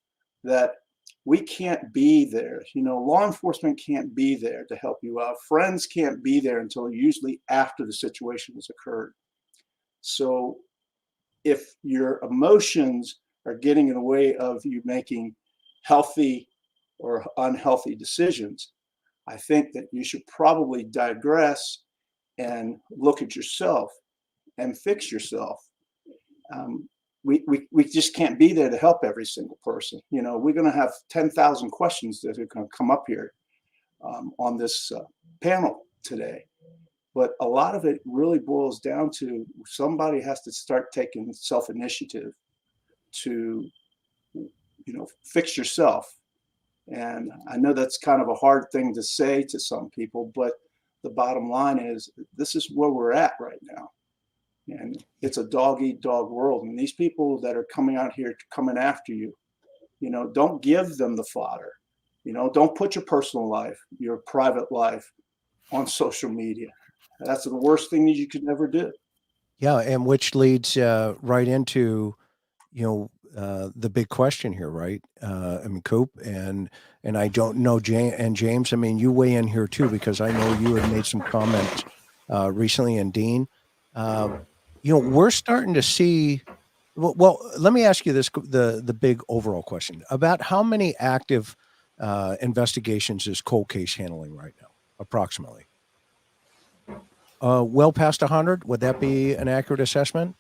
that we can't be there. Law enforcement can't be there to help you out. Friends can't be there until usually after the situation has occurred. So if your emotions are getting in the way of you making healthy or unhealthy decisions, I think that you should probably digress and look at yourself and fix yourself. We just can't be there to help every single person. We're going to have 10,000 questions that are going to come up here on this panel today. But a lot of it really boils down to somebody has to start taking self-initiative to, fix yourself. And I know that's kind of a hard thing to say to some people, but the bottom line is this is where we're at right now. And it's a dog-eat-dog world. And these people that are coming out here, coming after you, don't give them the fodder. Don't put your personal life, your private life on social media. That's the worst thing that you could ever do. Yeah, and which leads right into, the big question here, right? Coop, and I don't know, James, I mean, you weigh in here too, because I know you had made some comments recently, and Dean, we're starting to see, well, let me ask you this, the big overall question about how many active investigations is cold case handling right now, approximately? Well past 100, would that be an accurate assessment?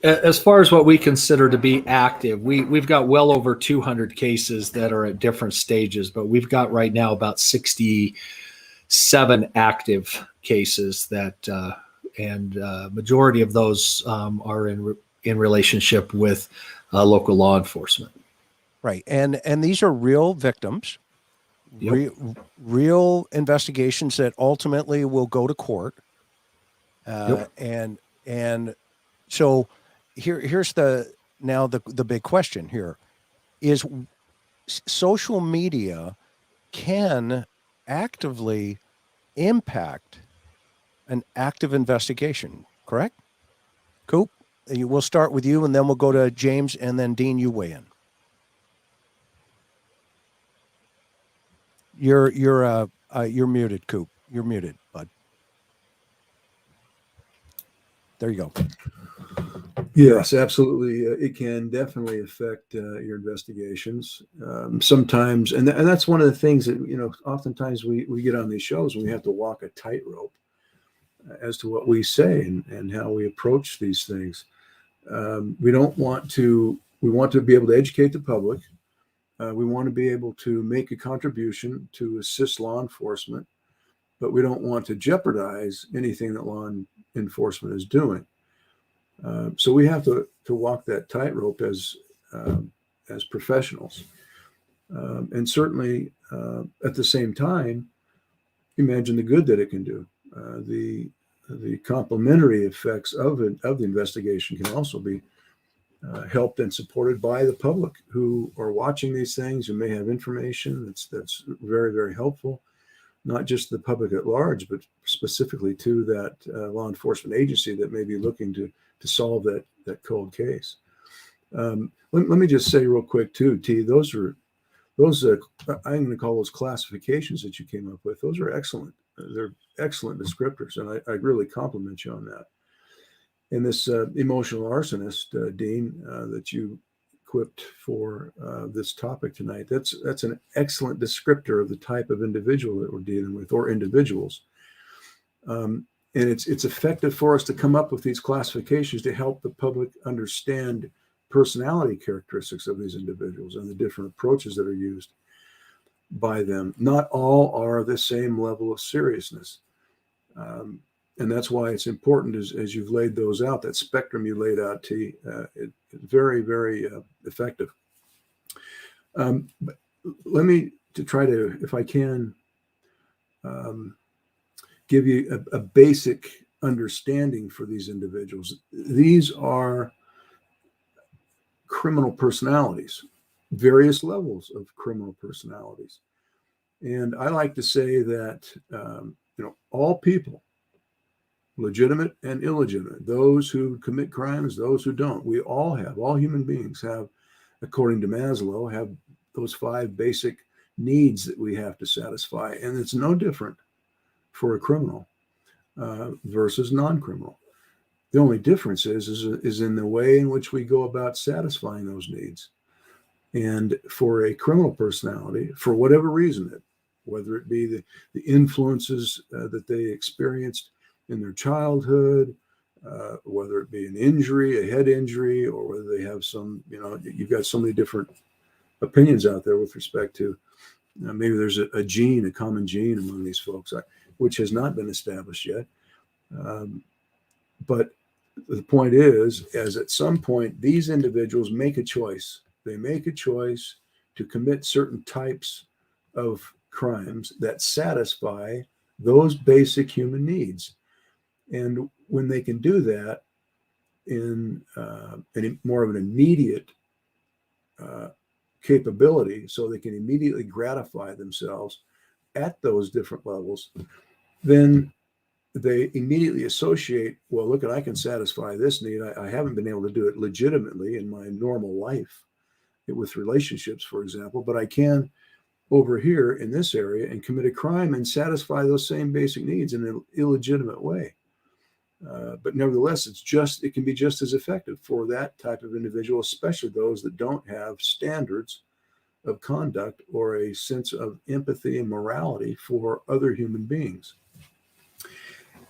As far as what we consider to be active, we've got well over 200 cases that are at different stages, but we've got right now about 67 active cases that, and majority of those are in relationship with local law enforcement. Right, and these are real victims. Yep. Real investigations that ultimately will go to court. Yep. And so here's the big question here is social media can actively impact an active investigation, correct? Coop, we'll start with you and then we'll go to James and then Dean, you weigh in. You're muted, Coop. You're muted, bud. There you go. Yes, absolutely. It can definitely affect your investigations. Sometimes, and that's one of the things that, oftentimes we get on these shows and we have to walk a tightrope as to what we say and how we approach these things. We want to be able to educate the public. We want to be able to make a contribution to assist law enforcement, but we don't want to jeopardize anything that law enforcement is doing. So we have to walk that tightrope as professionals, and certainly at the same time, imagine the good that it can do. the complementary effects of the investigation can also be helped and supported by the public who are watching these things, who may have information that's very, very helpful, not just the public at large, but specifically to that law enforcement agency that may be looking to solve that cold case. Let me just say real quick too, T, those I'm going to call those classifications that you came up with. Those are excellent. They're excellent descriptors, and I really compliment you on that. And this emotional arsonist, Dean, that you equipped for this topic tonight, that's an excellent descriptor of the type of individual that we're dealing with, or individuals. And it's effective for us to come up with these classifications to help the public understand personality characteristics of these individuals and the different approaches that are used by them. Not all are the same level of seriousness. And that's why it's important, as you've laid those out, that spectrum you laid out, T, it's very, very effective. But let me try to, if I can, give you a basic understanding for these individuals. These are criminal personalities, various levels of criminal personalities. And I like to say that, all people, legitimate and illegitimate, those who commit crimes, those who don't, all human beings have, according to Maslow, have those 5 basic needs that we have to satisfy. And it's no different for a criminal versus non-criminal. The only difference is in the way in which we go about satisfying those needs. And for a criminal personality, for whatever reason, whether it be the influences that they experienced in their childhood, whether it be an injury, a head injury, or whether they have some, you've got so many different opinions out there with respect to maybe there's a gene, a common gene among these folks, which has not been established yet. But the point is, as at some point, these individuals make a choice. They make a choice to commit certain types of crimes that satisfy those basic human needs. And when they can do that in more of an immediate capability, so they can immediately gratify themselves at those different levels, then they immediately associate, well, look, I can satisfy this need. I haven't been able to do it legitimately in my normal life with relationships, for example, but I can over here in this area and commit a crime and satisfy those same basic needs in an illegitimate way. But nevertheless, it can be just as effective for that type of individual, especially those that don't have standards of conduct or a sense of empathy and morality for other human beings.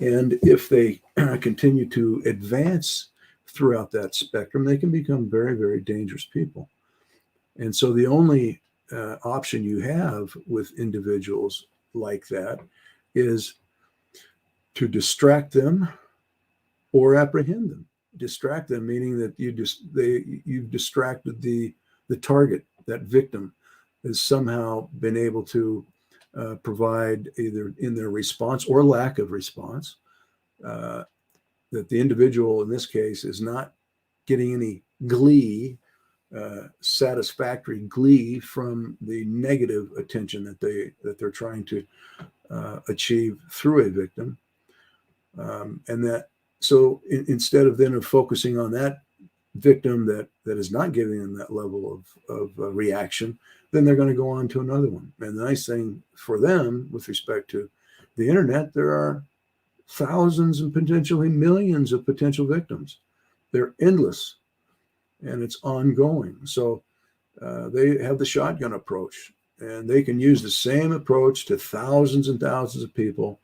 And if they continue to advance throughout that spectrum, they can become very, very dangerous people. And so the only option you have with individuals like that is to distract them or apprehend them. Distract them, meaning that you've distracted the target, that victim has somehow been able to provide, either in their response or lack of response, that the individual in this case is not getting any glee, satisfactory glee from the negative attention that they're trying to achieve through a victim, and that. So instead of then focusing on that victim that is not giving them that level of reaction, then they're going to go on to another one. And the nice thing for them with respect to the internet, there are thousands and potentially millions of potential victims. They're endless and it's ongoing. So they have the shotgun approach, and they can use the same approach to thousands and thousands of people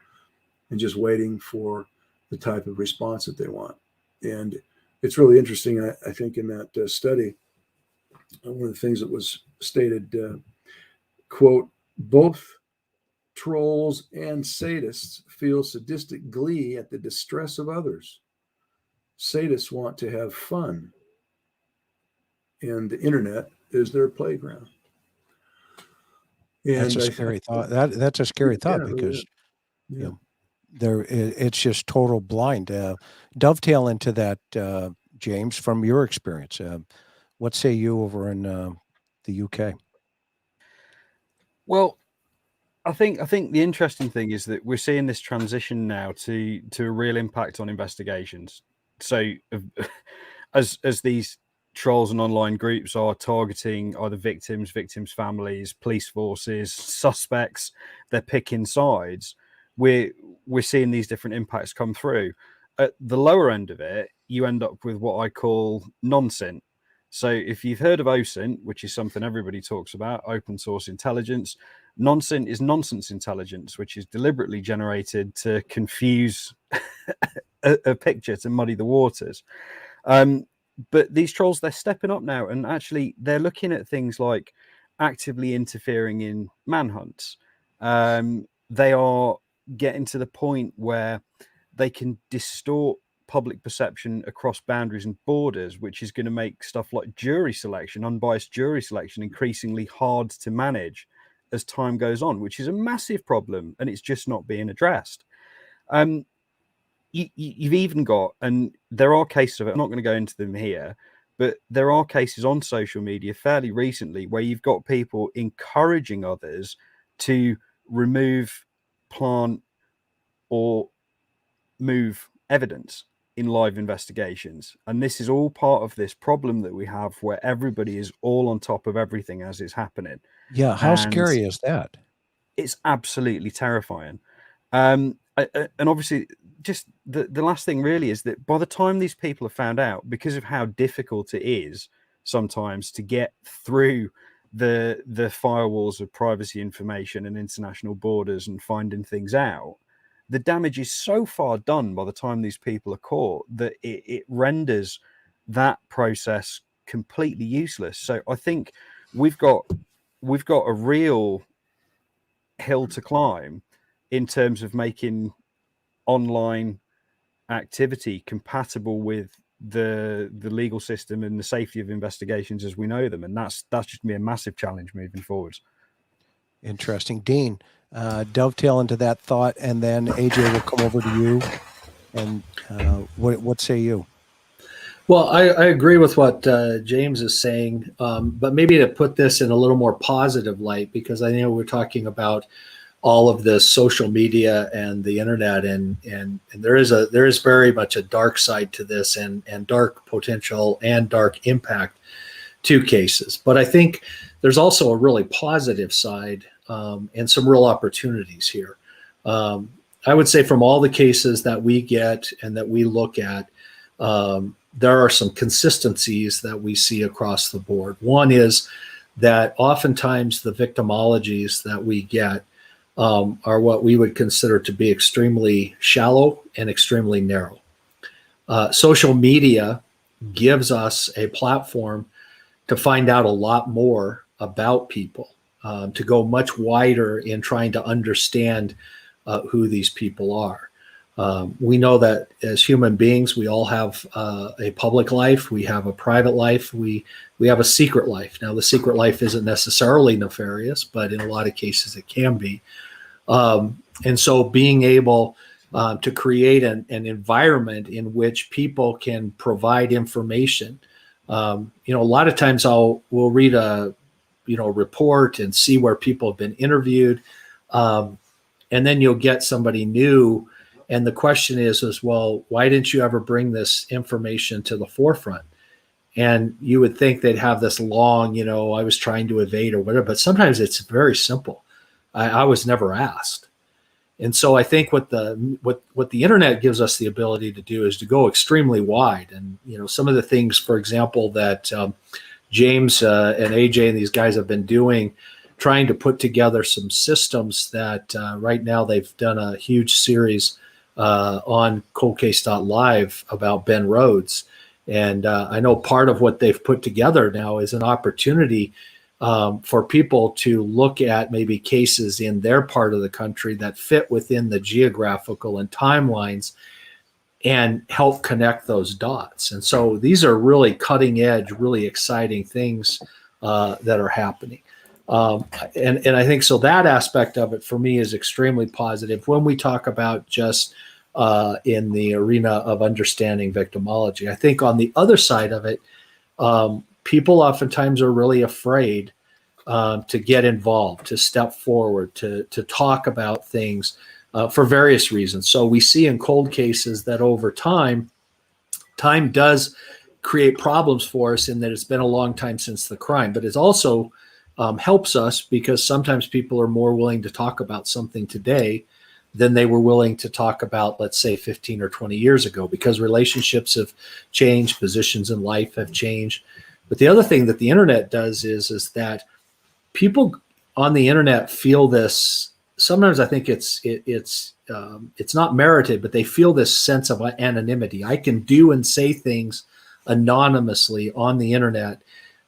and just waiting for the type of response that they want. And it's really interesting, I think, in that study, one of the things that was stated, quote, both trolls and sadists feel sadistic glee at the distress of others. Sadists want to have fun, and the internet is their playground. And that's a scary thought. That's a scary thought, because yeah. it's just total blind. Dovetail into that, James, from your experience. What say you over in the UK? Well, I think the interesting thing is that we're seeing this transition now to a real impact on investigations. So as these trolls and online groups are targeting either victims, families, police forces, suspects, they're picking sides. We're seeing these different impacts come through. At the lower end of it, you end up with what I call nonsense. So if you've heard of OSINT, which is something everybody talks about, open source intelligence, nonsense is nonsense intelligence, which is deliberately generated to confuse a picture, to muddy the waters. But these trolls, they're stepping up now, and actually they're looking at things like actively interfering in manhunts. They are getting to the point where they can distort public perception across boundaries and borders, which is going to make stuff like jury selection, unbiased jury selection, increasingly hard to manage as time goes on, which is a massive problem, and it's just not being addressed. You've even got, and there are cases of it, I'm not going to go into them here, but there are cases on social media fairly recently where you've got people encouraging others to remove, plant, or move evidence in live investigations. And this is all part of this problem that we have where everybody is all on top of everything as it's happening. Yeah, how scary is that? It's absolutely terrifying. And obviously, just the last thing really is that by the time these people are found out, because of how difficult it is sometimes to get through the firewalls of privacy information and international borders and finding things out, the damage is so far done by the time these people are caught that it renders that process completely useless. So I think we've got a real hill to climb in terms of making online activity compatible with the legal system and the safety of investigations as we know them, and that's just gonna be a massive challenge moving forwards. Interesting. Dean, dovetail into that thought, and then AJ will come over to you. And what say you? Well, I agree with what James is saying, but maybe to put this in a little more positive light, because I know we're talking about all of the social media and the internet, and there is very much a dark side to this, and dark potential and dark impact to cases. But I think there's also a really positive side and some real opportunities here. I would say from all the cases that we get and that we look at, there are some consistencies that we see across the board. One is that oftentimes the victimologies that we get are what we would consider to be extremely shallow and extremely narrow. Social media gives us a platform to find out a lot more about people, to go much wider in trying to understand who these people are. We know that as human beings, we all have a public life, we have a private life, we have a secret life. Now, the secret life isn't necessarily nefarious, but in a lot of cases it can be. And so being able to create an environment in which people can provide information. A lot of times we'll read a report and see where people have been interviewed, and then you'll get somebody new, and the question is, well, why didn't you ever bring this information to the forefront? And you would think they'd have this long, I was trying to evade or whatever, but sometimes it's very simple. I was never asked. And so I think what the internet gives us the ability to do is to go extremely wide. And, some of the things, for example, that James and AJ and these guys have been doing, trying to put together some systems that right now they've done a huge series on coldcase.live about Ben Rhodes. And I know part of what they've put together now is an opportunity for people to look at maybe cases in their part of the country that fit within the geographical and timelines and help connect those dots. And so these are really cutting edge, really exciting things that are happening. And I think so that aspect of it for me is extremely positive when we talk about just in the arena of understanding victimology. I think on the other side of it, people oftentimes are really afraid to get involved, to step forward, to talk about things for various reasons. So we see in cold cases that over time does create problems for us in that it's been a long time since the crime, but it also helps us because sometimes people are more willing to talk about something today than they were willing to talk about, let's say, 15 or 20 years ago, because relationships have changed, positions in life have changed. But the other thing that the internet does is that people on the internet feel this. Sometimes I think it's not merited, but they feel this sense of anonymity. I can do and say things anonymously on the internet,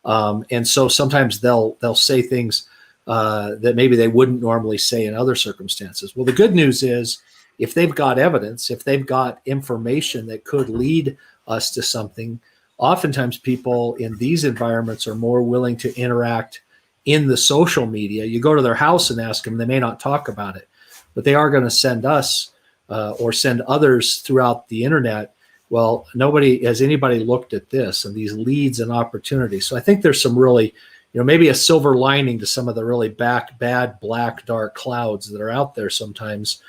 and so sometimes they'll say things that maybe they wouldn't normally say in other circumstances. Well, the good news is if they've got evidence, if they've got information that could lead us to something, oftentimes people in these environments are more willing to interact in the social media. You go to their house and ask them, they may not talk about it, but they are going to send us or send others throughout the internet. Well, has anybody looked at this and these leads and opportunities? So I think there's some really, maybe a silver lining to some of the really bad, black, dark clouds that are out there sometimes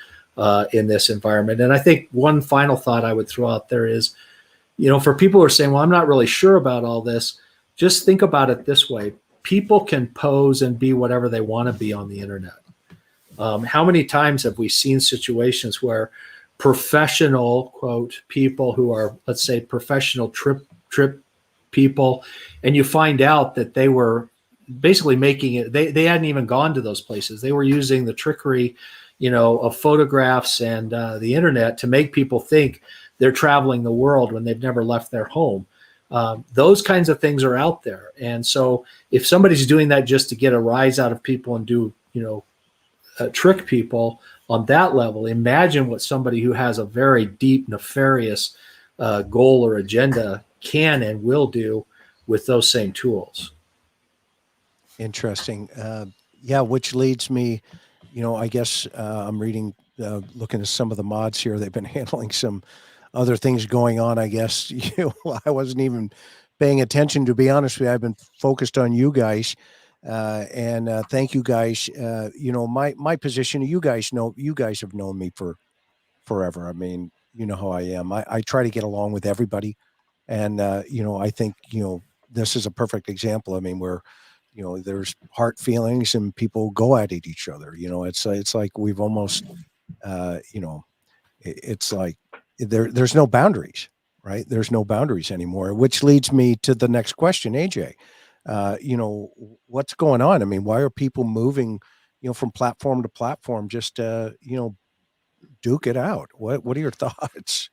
in this environment. And I think one final thought I would throw out there is, for people who are saying, well, I'm not really sure about all this, just think about it this way. People can pose and be whatever they want to be on the internet. How many times have we seen situations where professional, quote, people who are, let's say, professional trip people, and you find out that they were basically making it, they hadn't even gone to those places. They were using the trickery, of photographs and the internet to make people think they're traveling the world when they've never left their home. Those kinds of things are out there. And so if somebody's doing that just to get a rise out of people and do, trick people on that level, imagine what somebody who has a very deep, nefarious goal or agenda can and will do with those same tools. Interesting. Which leads me, I guess I'm reading, looking at some of the mods here. They've been handling some other things going on. I guess I wasn't even paying attention, to be honest with you. I've been focused on you guys, and thank you guys. My position. You guys have known me for forever. I mean, you know how I am. I try to get along with everybody, and I think this is a perfect example. I mean, where there's heart feelings and people go at each other. It's like we've almost it's like there's no boundaries, right? There's no boundaries anymore, which leads me to the next question, AJ. What's going on? I mean, why are people moving, from platform to platform just to, duke it out? What are your thoughts?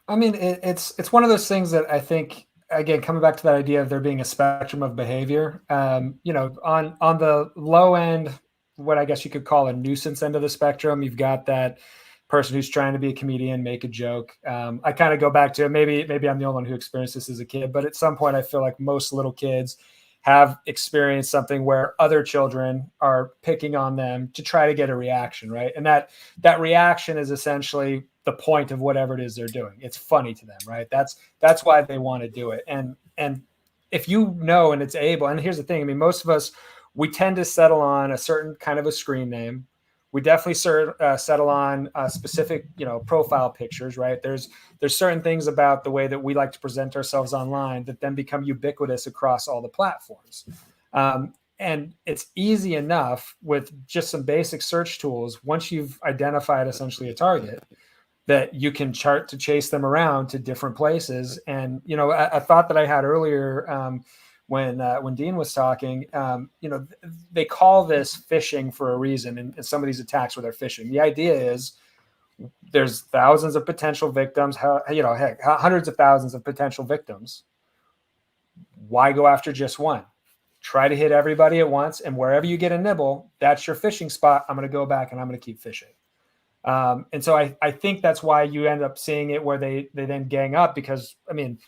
I mean, it's one of those things that I think, again, coming back to that idea of there being a spectrum of behavior, on the low end, what I guess you could call a nuisance end of the spectrum, you've got that person who's trying to be a comedian, make a joke. I kind of go back to maybe I'm the only one who experienced this as a kid, but at some point I feel like most little kids have experienced something where other children are picking on them to try to get a reaction, right? And that reaction is essentially the point of whatever it is they're doing. It's funny to them, right? That's why they want to do it. And if and it's able, and here's the thing, I mean, most of us, we tend to settle on a certain kind of a screen name. We definitely settle on specific, profile pictures, right? There's certain things about the way that we like to present ourselves online that then become ubiquitous across all the platforms. And it's easy enough with just some basic search tools, once you've identified essentially a target, that you can chart to chase them around to different places. And, a thought that I had earlier when Dean was talking, they call this phishing for a reason. And some of these attacks where they're phishing, the idea is there's thousands of potential victims, hundreds of thousands of potential victims. Why go after just one? Try to hit everybody at once. And wherever you get a nibble, that's your phishing spot. I'm going to go back and I'm going to keep fishing. And so I think that's why you end up seeing it where they then gang up, because, I mean,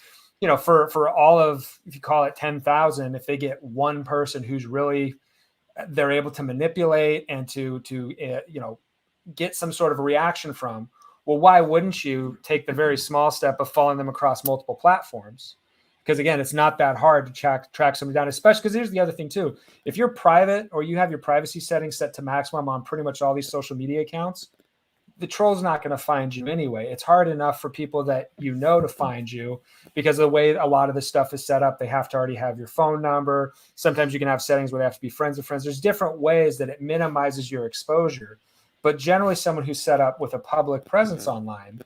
for all of, if you call it 10,000, if they get one person who's really, they're able to manipulate and to get some sort of a reaction from. Well, why wouldn't you take the very small step of following them across multiple platforms? Because again, it's not that hard to track somebody down, especially because here's the other thing too. If you're private or you have your privacy settings set to maximum on pretty much all these social media accounts, the troll's not going to find you anyway. It's hard enough for people that to find you because of the way a lot of this stuff is set up. They have to already have your phone number. Sometimes you can have settings where they have to be friends of friends. There's different ways that it minimizes your exposure. But generally, someone who's set up with a public presence online,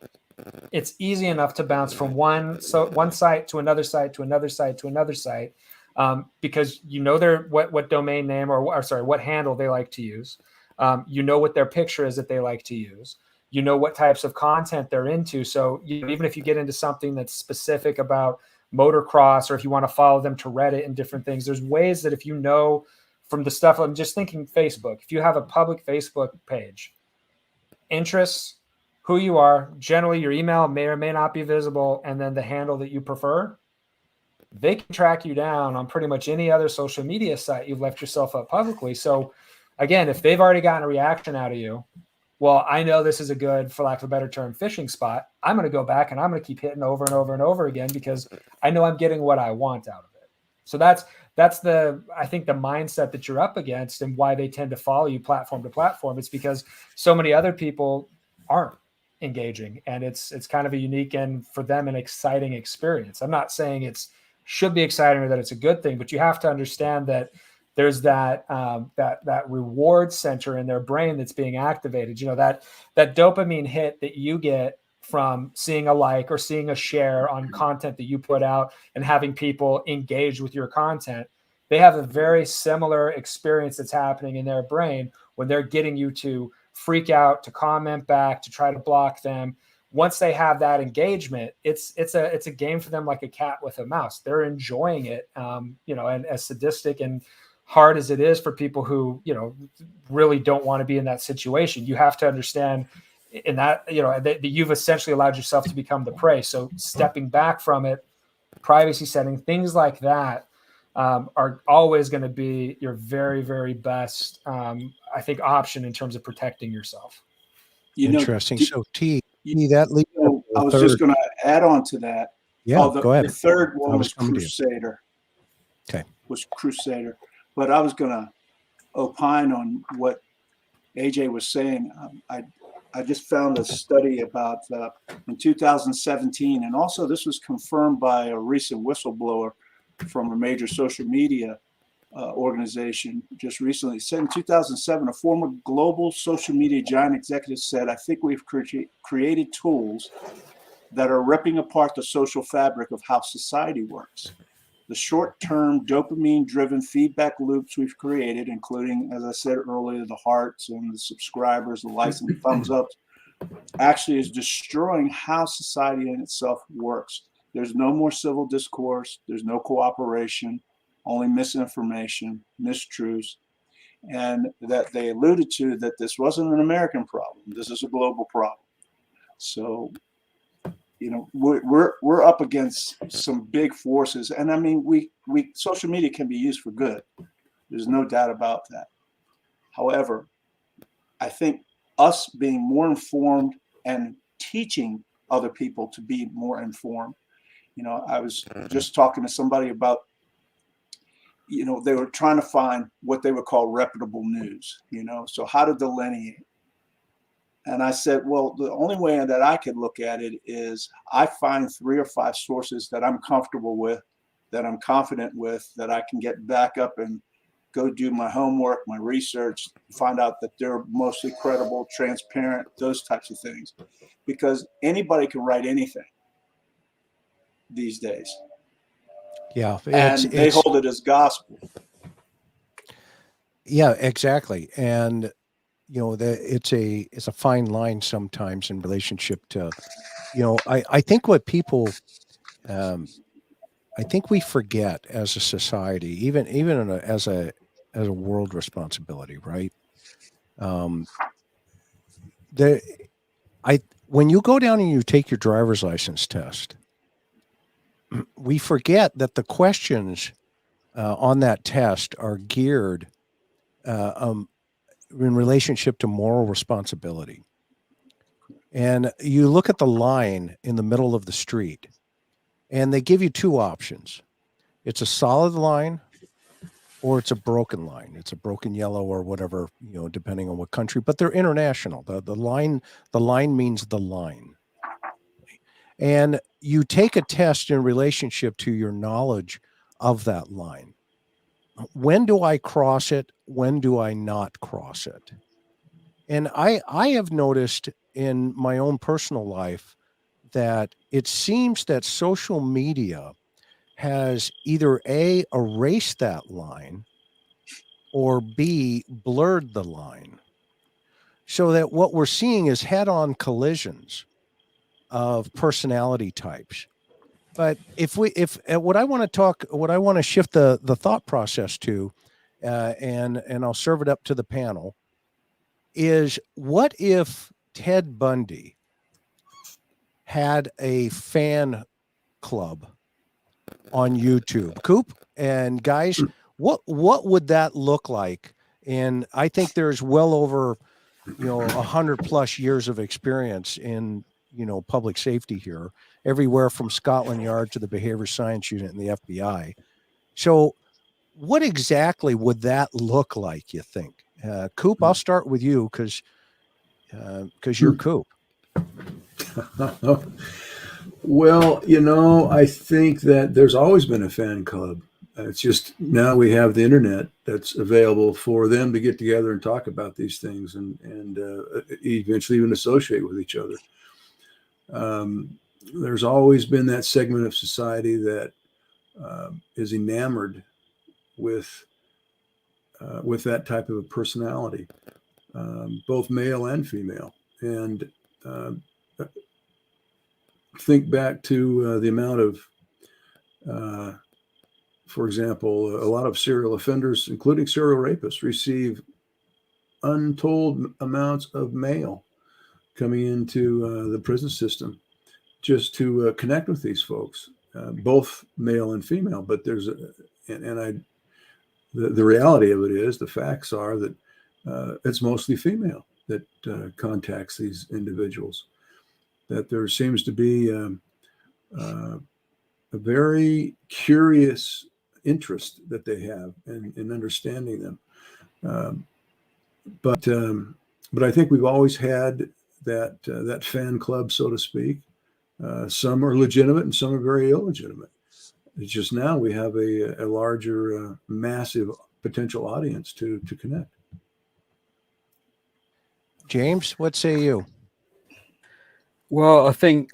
it's easy enough to bounce from one site to another site to another site to another site, because their what domain name or what handle they like to use. What their picture is that they like to use. What types of content they're into. So even if you get into something that's specific about motocross, or if you want to follow them to Reddit and different things, there's ways that if from the stuff, I'm just thinking Facebook, if you have a public Facebook page, interests, who you are, generally your email may or may not be visible, and then the handle that you prefer, they can track you down on pretty much any other social media site you've left yourself up publicly. So again, if they've already gotten a reaction out of you, well, I know this is a good, for lack of a better term, fishing spot. I'm going to go back and I'm going to keep hitting over and over and over again because I know I'm getting what I want out of it. So that's I think the mindset that you're up against and why they tend to follow you platform to platform. It's because so many other people aren't engaging, and it's kind of a unique and for them an exciting experience. I'm not saying it should be exciting or that it's a good thing, but you have to understand that there's that reward center in their brain that's being activated. That dopamine hit that you get from seeing a like or seeing a share on content that you put out and having people engage with your content. They have a very similar experience that's happening in their brain when they're getting you to freak out, to comment back, to try to block them. Once they have that engagement, it's a game for them, like a cat with a mouse. They're enjoying it, and as sadistic and hard as it is for people who, really don't want to be in that situation, you have to understand in that, that you've essentially allowed yourself to become the prey. So stepping back from it, privacy setting, things like that are always going to be your very, very best, I think, option in terms of protecting yourself. Interesting. So that leads I was just going to add on to that. Yeah, go ahead. The third one was Crusader. Okay. Was Crusader. But I was going to opine on what AJ was saying. I just found a study about in 2017, and also this was confirmed by a recent whistleblower from a major social media organization just recently. It said in 2007, a former global social media giant executive said, "I think we've created tools that are ripping apart the social fabric of how society works. The short-term dopamine-driven feedback loops we've created, including, as I said earlier, the hearts and the subscribers, the likes and the thumbs ups, actually is destroying how society in itself works. There's no more civil discourse. There's no cooperation, only misinformation, mistruths." And that they alluded to that this wasn't an American problem. This is a global problem. So, we're up against some big forces. And I mean, we social media can be used for good. There's no doubt about that. However, I think us being more informed and teaching other people to be more informed. I was just talking to somebody about, they were trying to find what they would call reputable news, so how to delineate. And I said, well, the only way that I could look at it is I find 3 or 5 sources that I'm comfortable with, that I'm confident with, that I can get back up and go do my homework, my research, find out that they're mostly credible, transparent, those types of things. Because anybody can write anything these days. Yeah. And they hold it as gospel. Yeah, exactly. And it's a fine line sometimes in relationship to, I think what people, I think we forget as a society, even as a world responsibility, right? When you go down and you take your driver's license test, we forget that the questions on that test are geared in relationship to moral responsibility. And you look at the line in the middle of the street, and they give you two options. It's a solid line, or it's a broken line. It's a broken yellow or whatever, depending on what country, but they're international. The line means the line. And you take a test in relationship to your knowledge of that line. When do I cross it? When do I not cross it? And I have noticed in my own personal life that it seems that social media has either A, erased that line, or B, blurred the line. So that what we're seeing is head-on collisions of personality types. But if what I want to shift the thought process to, and I'll serve it up to the panel, is what if Ted Bundy had a fan club on YouTube? Coop and guys, what would that look like? And I think there's well over 100+ years of experience in public safety here, everywhere from Scotland Yard to the Behavior Science Unit and the FBI. So what exactly would that look like, you think? Coop, I'll start with you because you're Coop. Well, I think that there's always been a fan club. It's just now we have the internet that's available for them to get together and talk about these things and eventually even associate with each other. There's always been that segment of society that is enamored with that type of a personality, both male and female. And think back to the amount of, for example, a lot of serial offenders, including serial rapists, receive untold amounts of mail coming into the prison system just to connect with these folks, both male and female. But there's the reality of it is, the facts are that it's mostly female that contacts these individuals. That there seems to be a very curious interest that they have in understanding them. But I think we've always had that fan club, so to speak. Some are legitimate and some are very illegitimate. It's just now we have a larger, massive potential audience to connect. James, what say you? Well, I think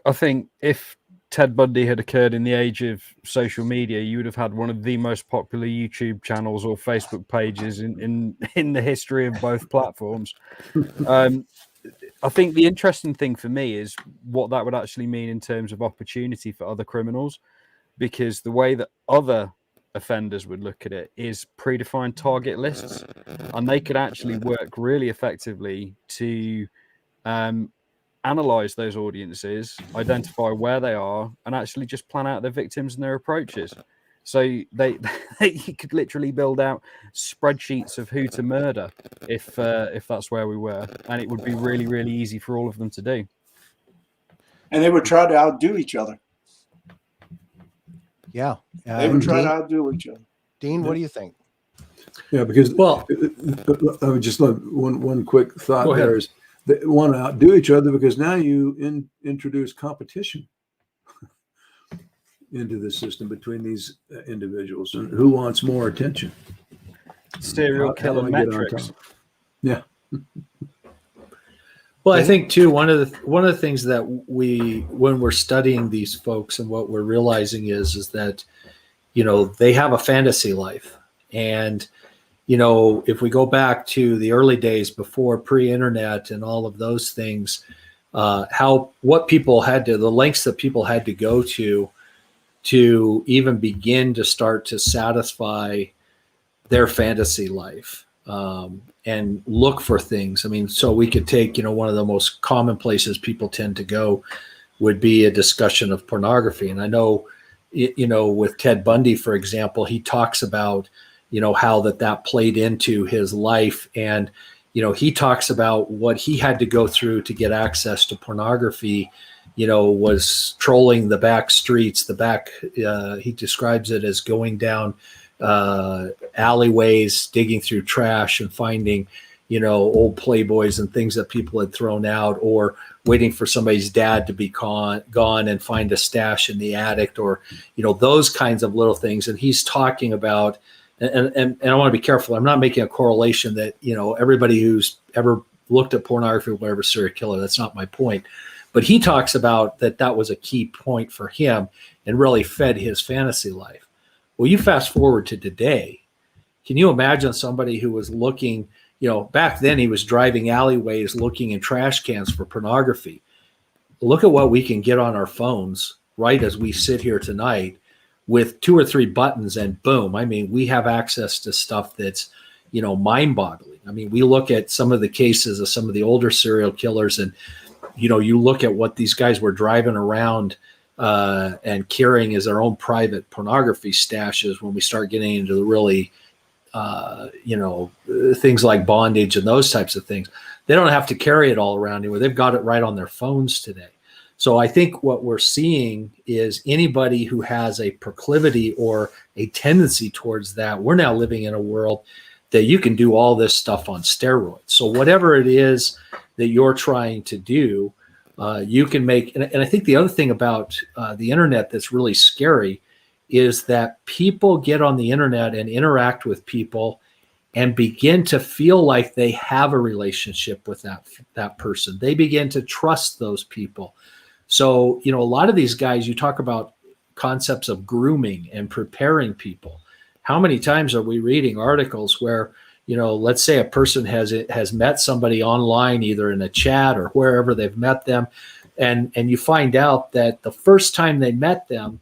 if Ted Bundy had occurred in the age of social media, you would have had one of the most popular YouTube channels or Facebook pages in the history of both platforms. I think the interesting thing for me is what that would actually mean in terms of opportunity for other criminals, because the way that other offenders would look at it is predefined target lists, and they could actually work really effectively to analyze those audiences, identify where they are, and actually just plan out their victims and their approaches. So they could literally build out spreadsheets of who to murder if that's where we were, and it would be really, really easy for all of them to do. And they would try to outdo each other. Yeah, They would try to outdo each other. Dean, what do you think? Yeah, because I would just love one quick thought. Go ahead. There is they want to outdo each other because now you introduce competition into the system between these individuals, and who wants more attention. Serial killer metrics. Yeah. Well, I think too, one of the things that when we're studying these folks, and what we're realizing is that, they have a fantasy life. And, if we go back to the early days before pre-internet and all of those things, the lengths that people had to go to even begin to start to satisfy their fantasy life, and look for things. I mean, so we could take, one of the most common places people tend to go would be a discussion of pornography. And I know, with Ted Bundy, for example, he talks about, how that played into his life. And, he talks about what he had to go through to get access to pornography, was trolling the back streets, he describes it as going down alleyways, digging through trash and finding, old Playboys and things that people had thrown out, or waiting for somebody's dad to be gone and find a stash in the attic, or, those kinds of little things. And he's talking about, and I want to be careful. I'm not making a correlation that, everybody who's ever looked at pornography will ever serial killer. That's not my point. But he talks about that was a key point for him and really fed his fantasy life. Well, you fast forward to today. Can you imagine somebody who was looking, back then he was driving alleyways looking in trash cans for pornography. Look at what we can get on our phones right as we sit here tonight with 2 or 3 buttons, and boom. I mean, we have access to stuff that's, mind-boggling. I mean, we look at some of the cases of some of the older serial killers, and, you look at what these guys were driving around and carrying as their own private pornography stashes when we start getting into the really, things like bondage and those types of things. They don't have to carry it all around anymore. They've got it right on their phones today. So I think what we're seeing is anybody who has a proclivity or a tendency towards that, we're now living in a world that you can do all this stuff on steroids. So whatever it is that you're trying to do, you can make. And I think the other thing about the internet that's really scary is that people get on the internet and interact with people and begin to feel like they have a relationship with that person. They begin to trust those people. So, a lot of these guys, you talk about concepts of grooming and preparing people. How many times are we reading articles where, let's say a person has met somebody online, either in a chat or wherever they've met them, and you find out that the first time they met them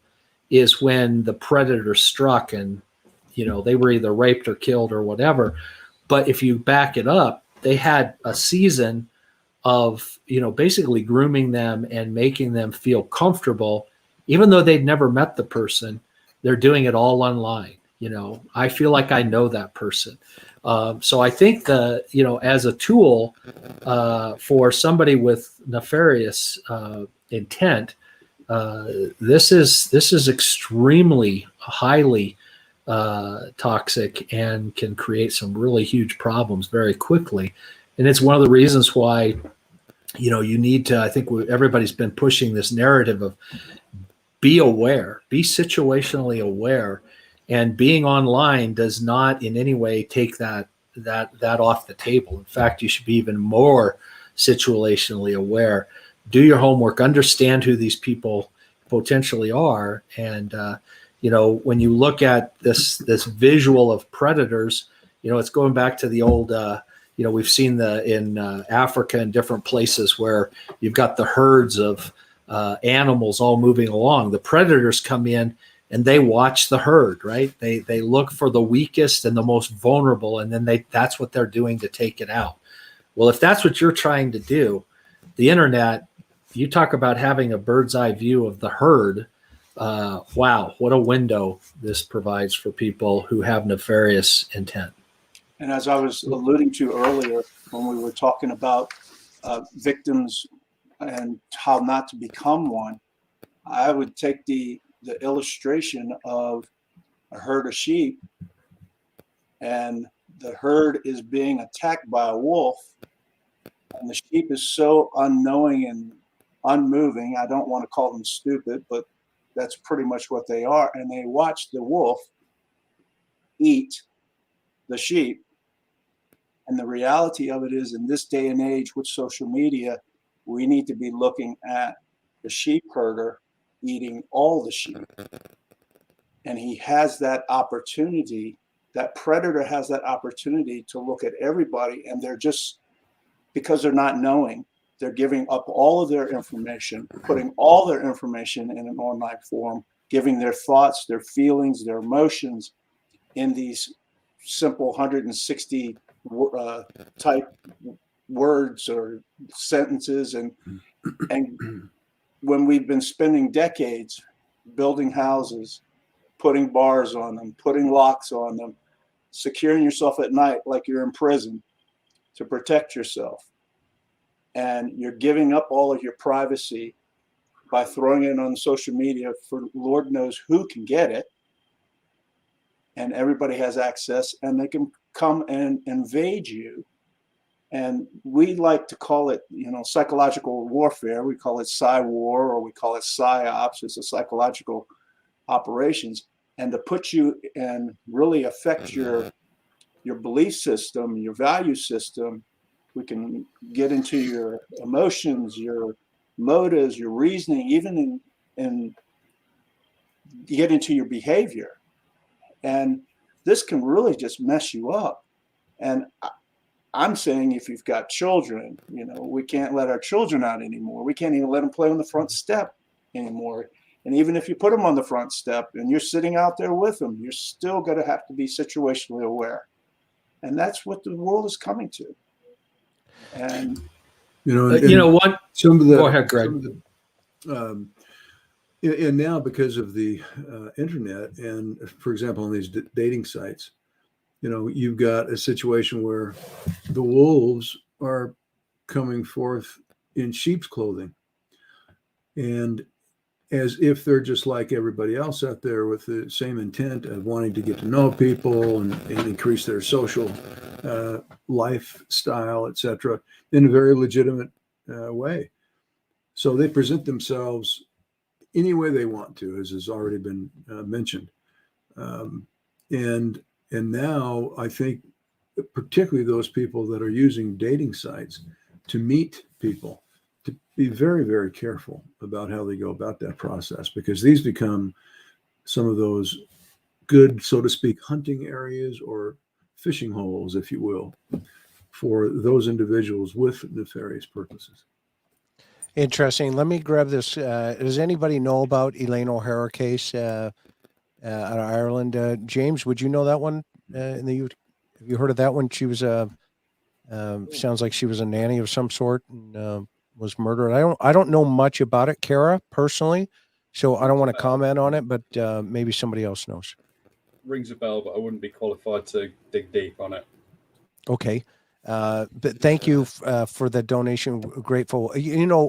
is when the predator struck, and, they were either raped or killed or whatever. But if you back it up, they had a season of, basically grooming them and making them feel comfortable, even though they'd never met the person. They're doing it all online. I feel like I know that person. So I think as a tool for somebody with nefarious intent, this is extremely highly toxic and can create some really huge problems very quickly. And it's one of the reasons why, you need to, I think everybody's been pushing this narrative of be aware, be situationally aware, and being online does not in any way take that off the table. In fact, you should be even more situationally aware. Do your homework, understand who these people potentially are. And, when you look at this visual of predators, it's going back to the old, we've seen in Africa and different places where you've got the herds of animals all moving along. The predators come in and they watch the herd, right? They look for the weakest and the most vulnerable, and then that's what they're doing to take it out. Well, if that's what you're trying to do, the internet, you talk about having a bird's eye view of the herd. Wow, what a window this provides for people who have nefarious intent. And as I was alluding to earlier, when we were talking about victims and how not to become one, I would take the illustration of a herd of sheep, and the herd is being attacked by a wolf, and the sheep is so unknowing and unmoving. I don't want to call them stupid, but that's pretty much what they are. And they watch the wolf eat the sheep. And the reality of it is, in this day and age with social media, we need to be looking at the sheep herder eating all the sheep. And he has that opportunity, that predator has that opportunity to look at everybody, and they're just, because they're not knowing, they're giving up all of their information, putting all their information in an online form, giving their thoughts, their feelings, their emotions in these simple 160 type words or sentences. And when we've been spending decades building houses, putting bars on them, putting locks on them, securing yourself at night like you're in prison to protect yourself. And you're giving up all of your privacy by throwing it on social media for Lord knows who can get it. And everybody has access, and they can come and invade you. And we like to call it, psychological warfare. We call it psy-war, or we call it psyops. It's a psychological operations. And to put you and really affect your belief system, your value system, we can get into your emotions, your motives, your reasoning, even in get into your behavior. And this can really just mess you up. And I'm saying, if you've got children, we can't let our children out anymore. We can't even let them play on the front step anymore. And even if you put them on the front step and you're sitting out there with them, you're still going to have to be situationally aware. And that's what the world is coming to. And what? Some of the, Go ahead, Greg. And now, because of the internet, and for example, on these dating sites, you've got a situation where the wolves are coming forth in sheep's clothing, and as if they're just like everybody else out there with the same intent of wanting to get to know people and increase their social lifestyle, etc., in a very legitimate way. So they present themselves any way they want to, as has already been mentioned. And now I think particularly those people that are using dating sites to meet people, to be very, very careful about how they go about that process, because these become some of those good, so to speak, hunting areas or fishing holes, if you will, for those individuals with nefarious purposes. Interesting. Let me grab this. Does anybody know about Elaine O'Hara case out of Ireland? James, would you know that one? Have you heard of that one? She was sounds like she was a nanny of some sort and was murdered. I don't know much about it, Kara, personally, so I don't want to comment on it. But maybe somebody else knows. Rings a bell, but I wouldn't be qualified to dig deep on it. Okay. But thank you for the donation. Grateful.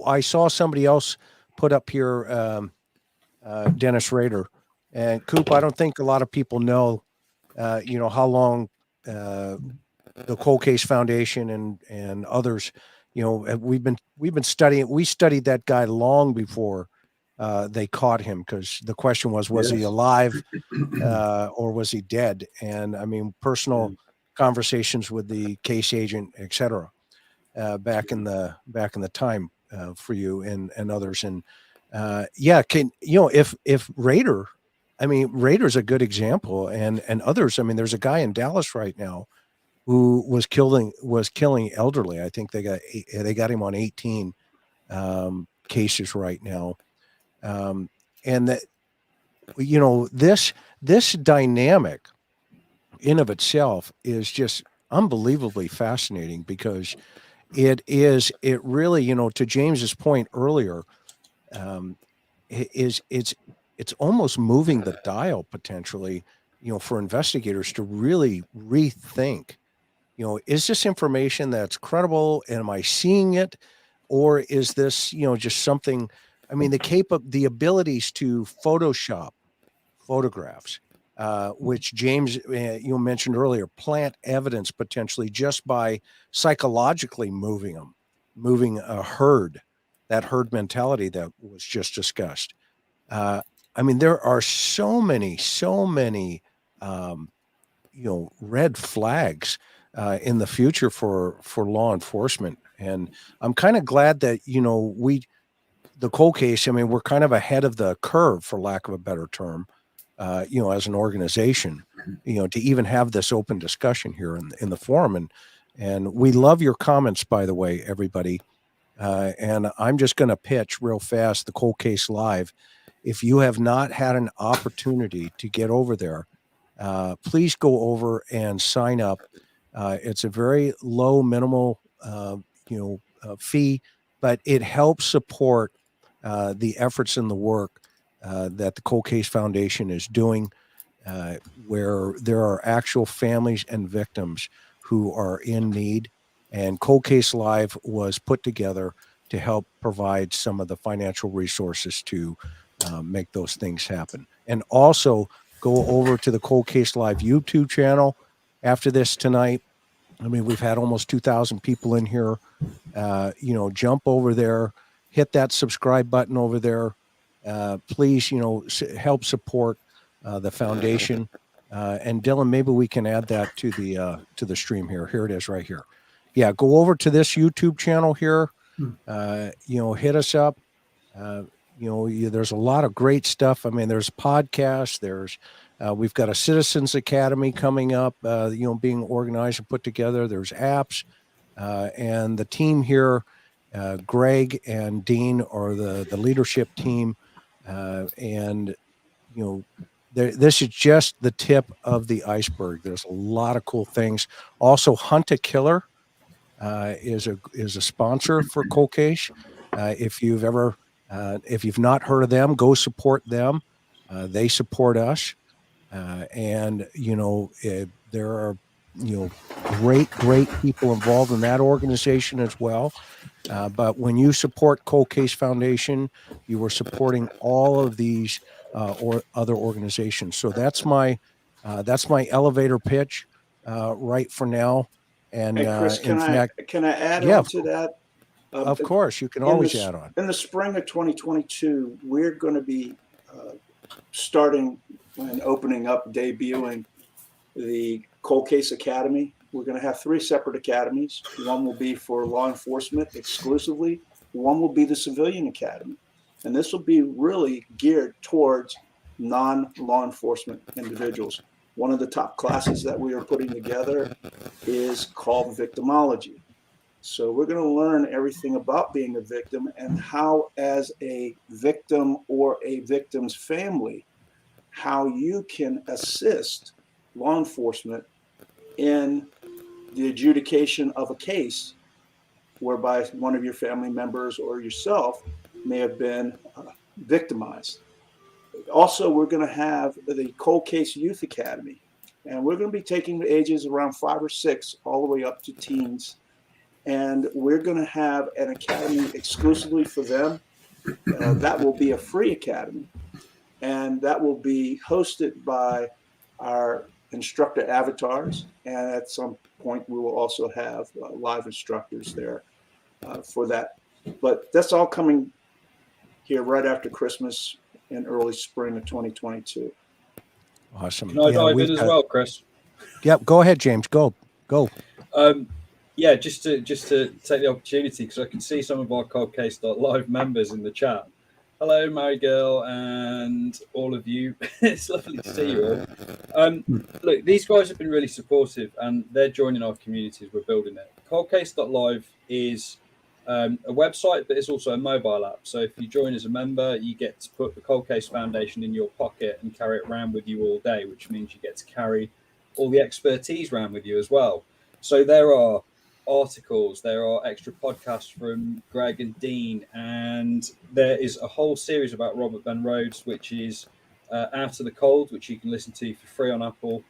I saw somebody else put up here, Dennis Rader and Coop. I don't think a lot of people know, how long the Cold Case Foundation and others, we've been studying. We studied that guy long before they caught him, because the question was he alive or was he dead? And I mean, personal conversations with the case agent, et cetera, back in the time for you and others. And if Rader, Rader's a good example, and others. I mean, there's a guy in Dallas right now who was killing elderly. I think they got him on 18 cases right now. And that, this dynamic in of itself is just unbelievably fascinating, because it really, to James's point earlier, it's almost moving the dial potentially, for investigators to really rethink, is this information that's credible? Am I seeing it? Or is this, just something, the abilities to Photoshop photographs, which James, you mentioned earlier, plant evidence potentially just by psychologically moving a herd, that herd mentality that was just discussed. There are so many, red flags in the future for law enforcement. And I'm kind of glad that, the Cold Case, we're kind of ahead of the curve, for lack of a better term, as an organization, to even have this open discussion here in the forum. And we love your comments, by the way, everybody. And I'm just going to pitch real fast the Cold Case Live. If you have not had an opportunity to get over there, please go over and sign up. It's a very low minimal, fee, but it helps support the efforts and the work that the Cold Case Foundation is doing. where there are actual families and victims who are in need. And Cold Case Live was put together to help provide some of the financial resources to make those things happen. And also go over to the Cold Case Live YouTube channel after this tonight. I mean, we've had almost 2,000 people in here. Jump over there, hit that subscribe button over there. Please, help support the foundation. And Dylan, maybe we can add that to the stream here. Here it is right here. Yeah, go over to this YouTube channel here. Hit us up. There's a lot of great stuff. I mean, there's podcasts. We've got a Citizens Academy coming up, being organized and put together. There's apps, and the team here, Greg and Dean are the leadership team. This is just the tip of the iceberg. There's a lot of cool things. Also, Hunt a Killer is a sponsor for Cold Case. If you've not heard of them, go support them. They support us. There are, great people involved in that organization as well. But when you support Cold Case Foundation, you are supporting all of these or other organizations. So that's my elevator pitch right for now. And hey, Chris, can I add on to that? Of course, you can always add on. In the spring of 2022, we're going to be starting and opening up, debuting the Cold Case Academy. We're going to have 3 separate academies. One will be for law enforcement exclusively. One will be the Civilian Academy. And this will be really geared towards non-law enforcement individuals. One of the top classes that we are putting together is called victimology. So we're going to learn everything about being a victim and how, as a victim or a victim's family, how you can assist law enforcement in the adjudication of a case whereby one of your family members or yourself may have been victimized. Also, we're going to have the Cold Case Youth Academy, and we're going to be taking the ages around 5 or 6 all the way up to teens. And we're going to have an academy exclusively for them. That will be a free academy, and that will be hosted by our instructor avatars. And at some point, we will also have live instructors there for that. But that's all coming here right after Christmas in early spring of 2022. Awesome. Can I dive in as well, Chris? Yep. Go ahead, James. Go. Yeah, just to take the opportunity, because I can see some of our Cold Case Live members in the chat. Hello, Mary Girl, and all of you. It's lovely to see you all. Look, these guys have been really supportive, and they're joining our communities. We're building it. Coldcase.live is a website, but it's also a mobile app. So if you join as a member, you get to put the Cold Case Foundation in your pocket and carry it around with you all day, which means you get to carry all the expertise around with you as well. So there are articles, there are extra podcasts from Greg and Dean, and there is a whole series about Robert Ben Rhodes, which is Out of the Cold, which you can listen to for free on Apple.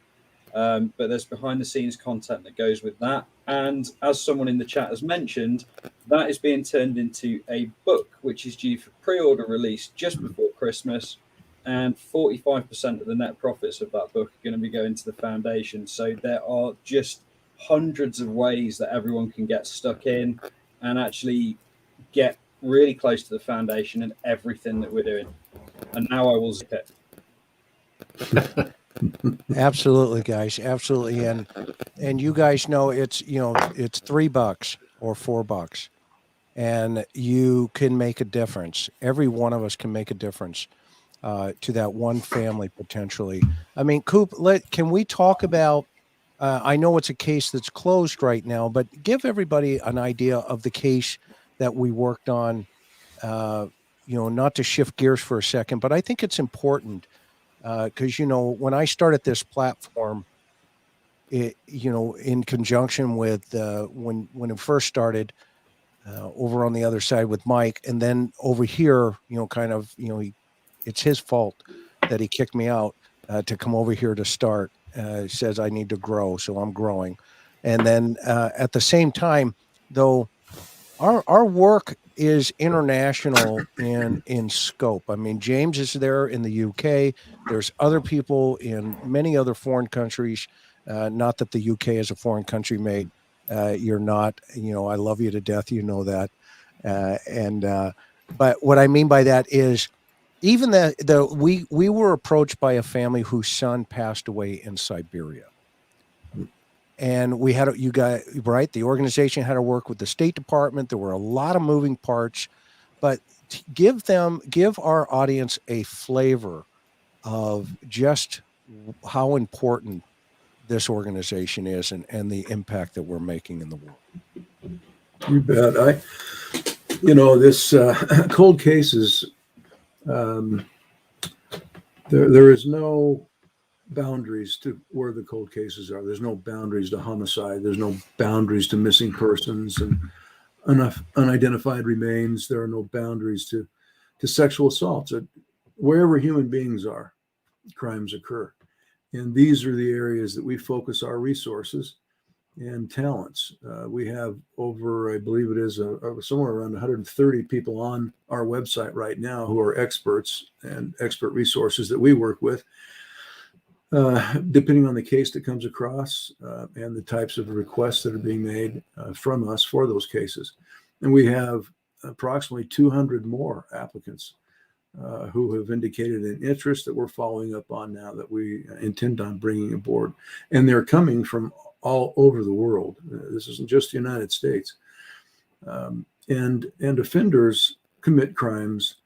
But there's behind the scenes content that goes with that. And as someone in the chat has mentioned, that is being turned into a book, which is due for pre-order release just before Christmas. And 45% of the net profits of that book are going to be going to the foundation. So there are just hundreds of ways that everyone can get stuck in and actually get really close to the foundation and everything that we're doing. And now I will zip it. Absolutely, guys. Absolutely. And you guys know it's $3 or $4, and you can make a difference. Every one of us can make a difference to that one family potentially. I mean, Coop, can we talk about, I know it's a case that's closed right now, but give everybody an idea of the case that we worked on, not to shift gears for a second, but I think it's important because, when I started this platform, in conjunction with when it first started over on the other side with Mike, and then over here, it's his fault that he kicked me out. to come over here to start. Says I need to grow, so I'm growing. And then at the same time, though, our work is international in scope. I mean, James is there in the UK. There's other people in many other foreign countries. Not that the UK is a foreign country, mate. You're not. You know, I love you to death. You know that. But what I mean by that is, even we were approached by a family whose son passed away in Siberia. And we had, you got right, the organization had to work with the State Department. There were a lot of moving parts, but give our audience a flavor of just how important this organization is and the impact that we're making in the world. You bet. This cold cases, there is no boundaries to where the cold cases are. There's no boundaries to homicide. There's no boundaries to missing persons and unidentified remains. There are no boundaries to sexual assaults. Wherever human beings are, crimes occur. And these are the areas that we focus our resources and talents. We have over, I believe it is, somewhere around 130 people on our website right now who are experts and expert resources that we work with. Depending on the case that comes across and the types of requests that are being made from us for those cases. And we have approximately 200 more applicants who have indicated an interest that we're following up on now that we intend on bringing aboard. And they're coming from all over the world. This isn't just the United States. And offenders commit crimes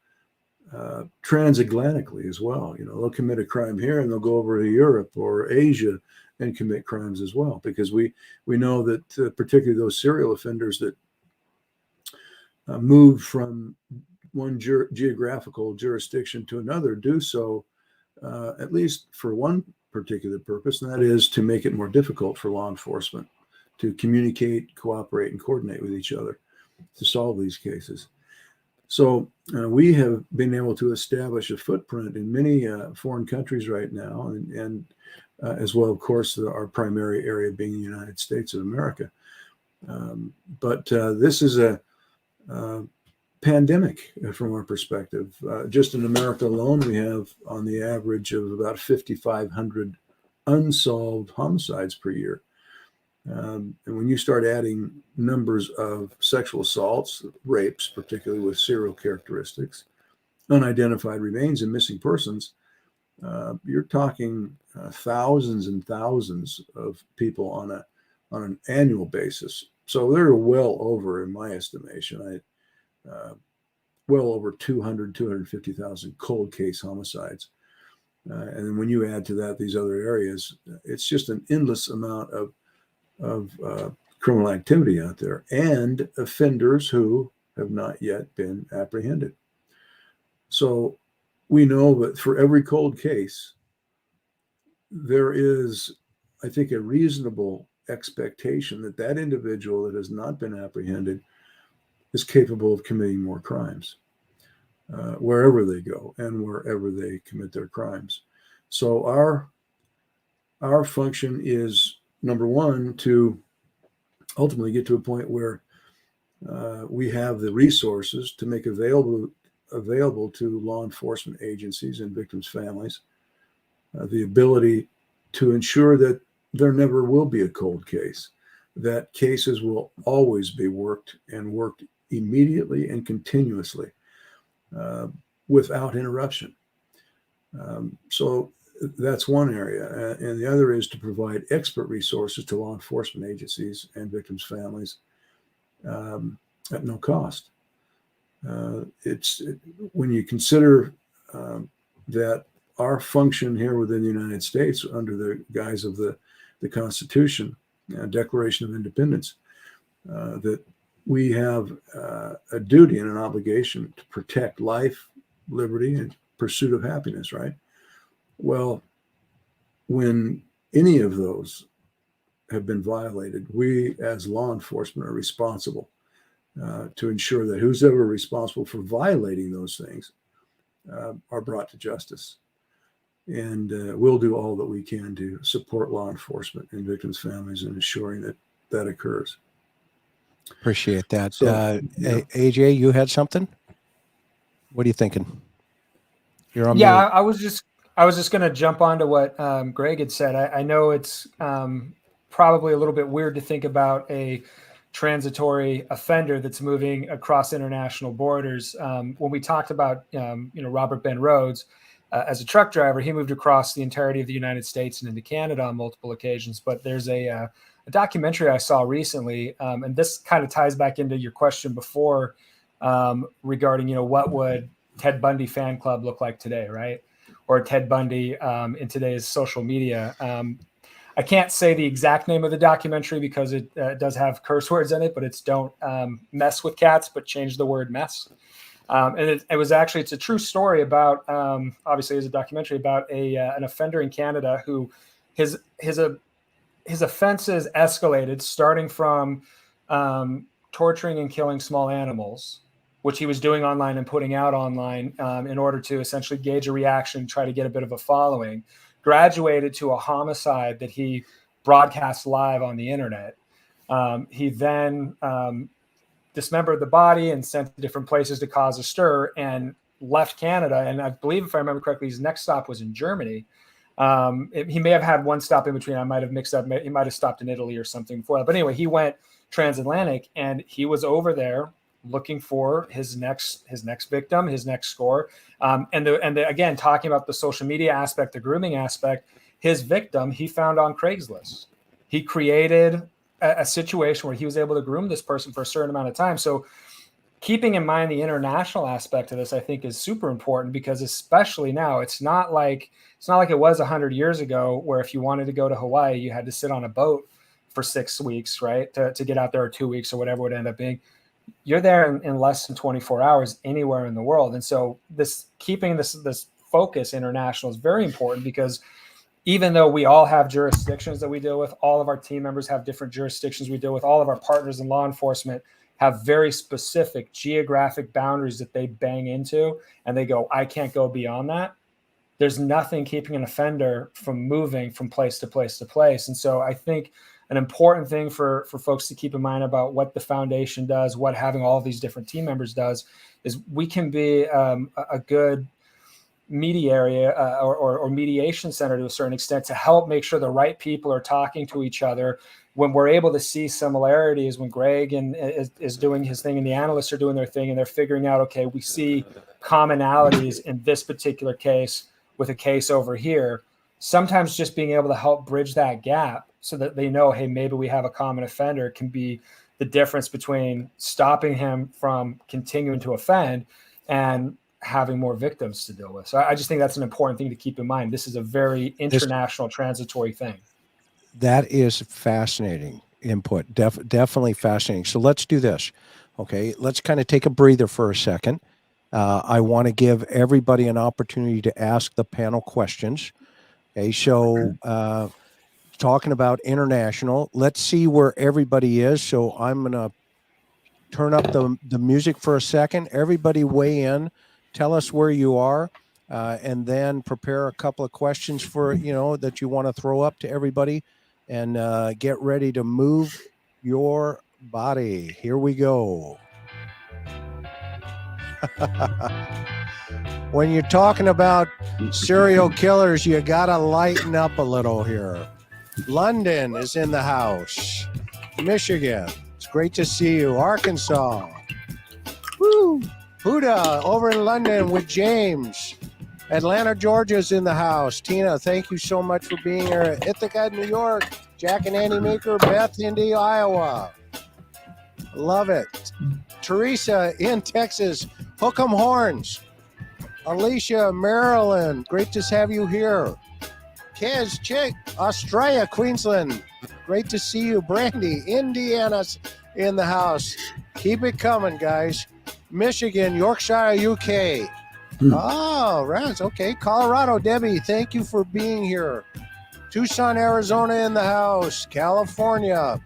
transatlantically as well. You know, they'll commit a crime here and they'll go over to Europe or Asia and commit crimes as well, because we know that particularly those serial offenders that move from one geographical jurisdiction to another do so at least for one particular purpose, and that is to make it more difficult for law enforcement to communicate, cooperate, and coordinate with each other to solve these cases. So we have been able to establish a footprint in many foreign countries right now, and as well, of course, our primary area being the United States of America. But this is a pandemic from our perspective. Just in America alone, we have on the average of about 5,500 unsolved homicides per year. And when you start adding numbers of sexual assaults, rapes, particularly with serial characteristics, unidentified remains, and missing persons, you're talking thousands and thousands of people on an annual basis. So they're well over, in my estimation, well over 250,000 cold case homicides. And then when you add to that these other areas, it's just an endless amount of criminal activity out there, and offenders who have not yet been apprehended. So we know that for every cold case, there is, I think, a reasonable expectation that that individual that has not been apprehended is capable of committing more crimes wherever they go and wherever they commit their crimes. So our function is, number one, to ultimately get to a point where we have the resources to make available to law enforcement agencies and victims' families the ability to ensure that there never will be a cold case, that cases will always be worked immediately and continuously without interruption. So that's one area. And the other is to provide expert resources to law enforcement agencies and victims' families at no cost. When you consider that our function here within the United States, under the guise of the Constitution, Declaration of Independence, that we have a duty and an obligation to protect life, liberty, and pursuit of happiness, right? Well, when any of those have been violated, we as law enforcement are responsible to ensure that who's ever responsible for violating those things are brought to justice. And we'll do all that we can to support law enforcement and victims' families in ensuring that that occurs. Appreciate that. So, yeah. AJ, you had something? What are you thinking? You're on Yeah, mute. I was just going to jump onto what Greg had said. I know it's probably a little bit weird to think about a transitory offender that's moving across international borders. When we talked about Robert Ben Rhodes as a truck driver, he moved across the entirety of the United States and into Canada on multiple occasions. But there's a documentary I saw recently, and this kind of ties back into your question before regarding what would Ted Bundy fan club look like today, right? Or Ted Bundy in today's social media. I can't say the exact name of the documentary because it does have curse words in it, but it's don't mess with cats, but change the word mess. And it's a true story about, obviously it's a documentary about an offender in Canada who his offenses escalated starting from torturing and killing small animals, which he was doing online and putting out online in order to essentially gauge a reaction, try to get a bit of a following, graduated to a homicide that he broadcast live on the internet. He then dismembered the body and sent to different places to cause a stir and left Canada. And I believe, if I remember correctly, his next stop was in Germany. He may have had one stop in between. I might have mixed up. He might have stopped in Italy or something before that. But anyway, he went transatlantic and he was over there looking for his next victim, his next score. And again, talking about the social media aspect, the grooming aspect, his victim, he found on Craigslist. He created a situation where he was able to groom this person for a certain amount of time. So keeping in mind the international aspect of this, I think, is super important, because especially now, it's not like it was 100 years ago, where if you wanted to go to Hawaii, you had to sit on a boat for 6 weeks, right? To get out there, or 2 weeks, or whatever it would end up being. You're there in less than 24 hours anywhere in the world. And so keeping this focus international is very important, because even though we all have jurisdictions that we deal with, all of our team members have different jurisdictions we deal with, all of our partners in law enforcement have very specific geographic boundaries that they bang into, and they go, I can't go beyond that. There's nothing keeping an offender from moving from place to place to place. And so I think an important thing for folks to keep in mind about what the foundation does, what having all of these different team members does, is we can be a good mediary or mediation center to a certain extent, to help make sure the right people are talking to each other. When we're able to see similarities, when Greg is doing his thing and the analysts are doing their thing, and they're figuring out, okay, we see commonalities in this particular case with a case over here, sometimes just being able to help bridge that gap so that they know, hey, maybe we have a common offender, can be the difference between stopping him from continuing to offend and having more victims to deal with. So I just think that's an important thing to keep in mind. This is a very international transitory thing. That is fascinating input. Definitely fascinating. So let's do this. Okay. Let's kind of take a breather for a second. I want to give everybody an opportunity to ask the panel questions. Okay. So, talking about international, let's see where everybody is. So I'm going to turn up the music for a second. Everybody weigh in, tell us where you are, and then prepare a couple of questions for, that you want to throw up to everybody, and get ready to move your body. Here we go. When you're talking about serial killers, you got to lighten up a little here. London is in the house. Michigan, it's great to see you. Arkansas. Woo! Huda over in London with James. Atlanta, Georgia's in the house. Tina, thank you so much for being here. Ithaca, New York. Jack and Annie Maker, Beth, Indy, Iowa. Love it. Teresa in Texas. Hook 'em horns. Alicia, Maryland. Great to have you here. Kez, Chick, Australia, Queensland. Great to see you. Brandy, Indiana's in the house. Keep it coming, guys. Michigan, Yorkshire, UK. Oh, right. Okay. Colorado, Debbie, thank you for being here. Tucson, Arizona in the house. California.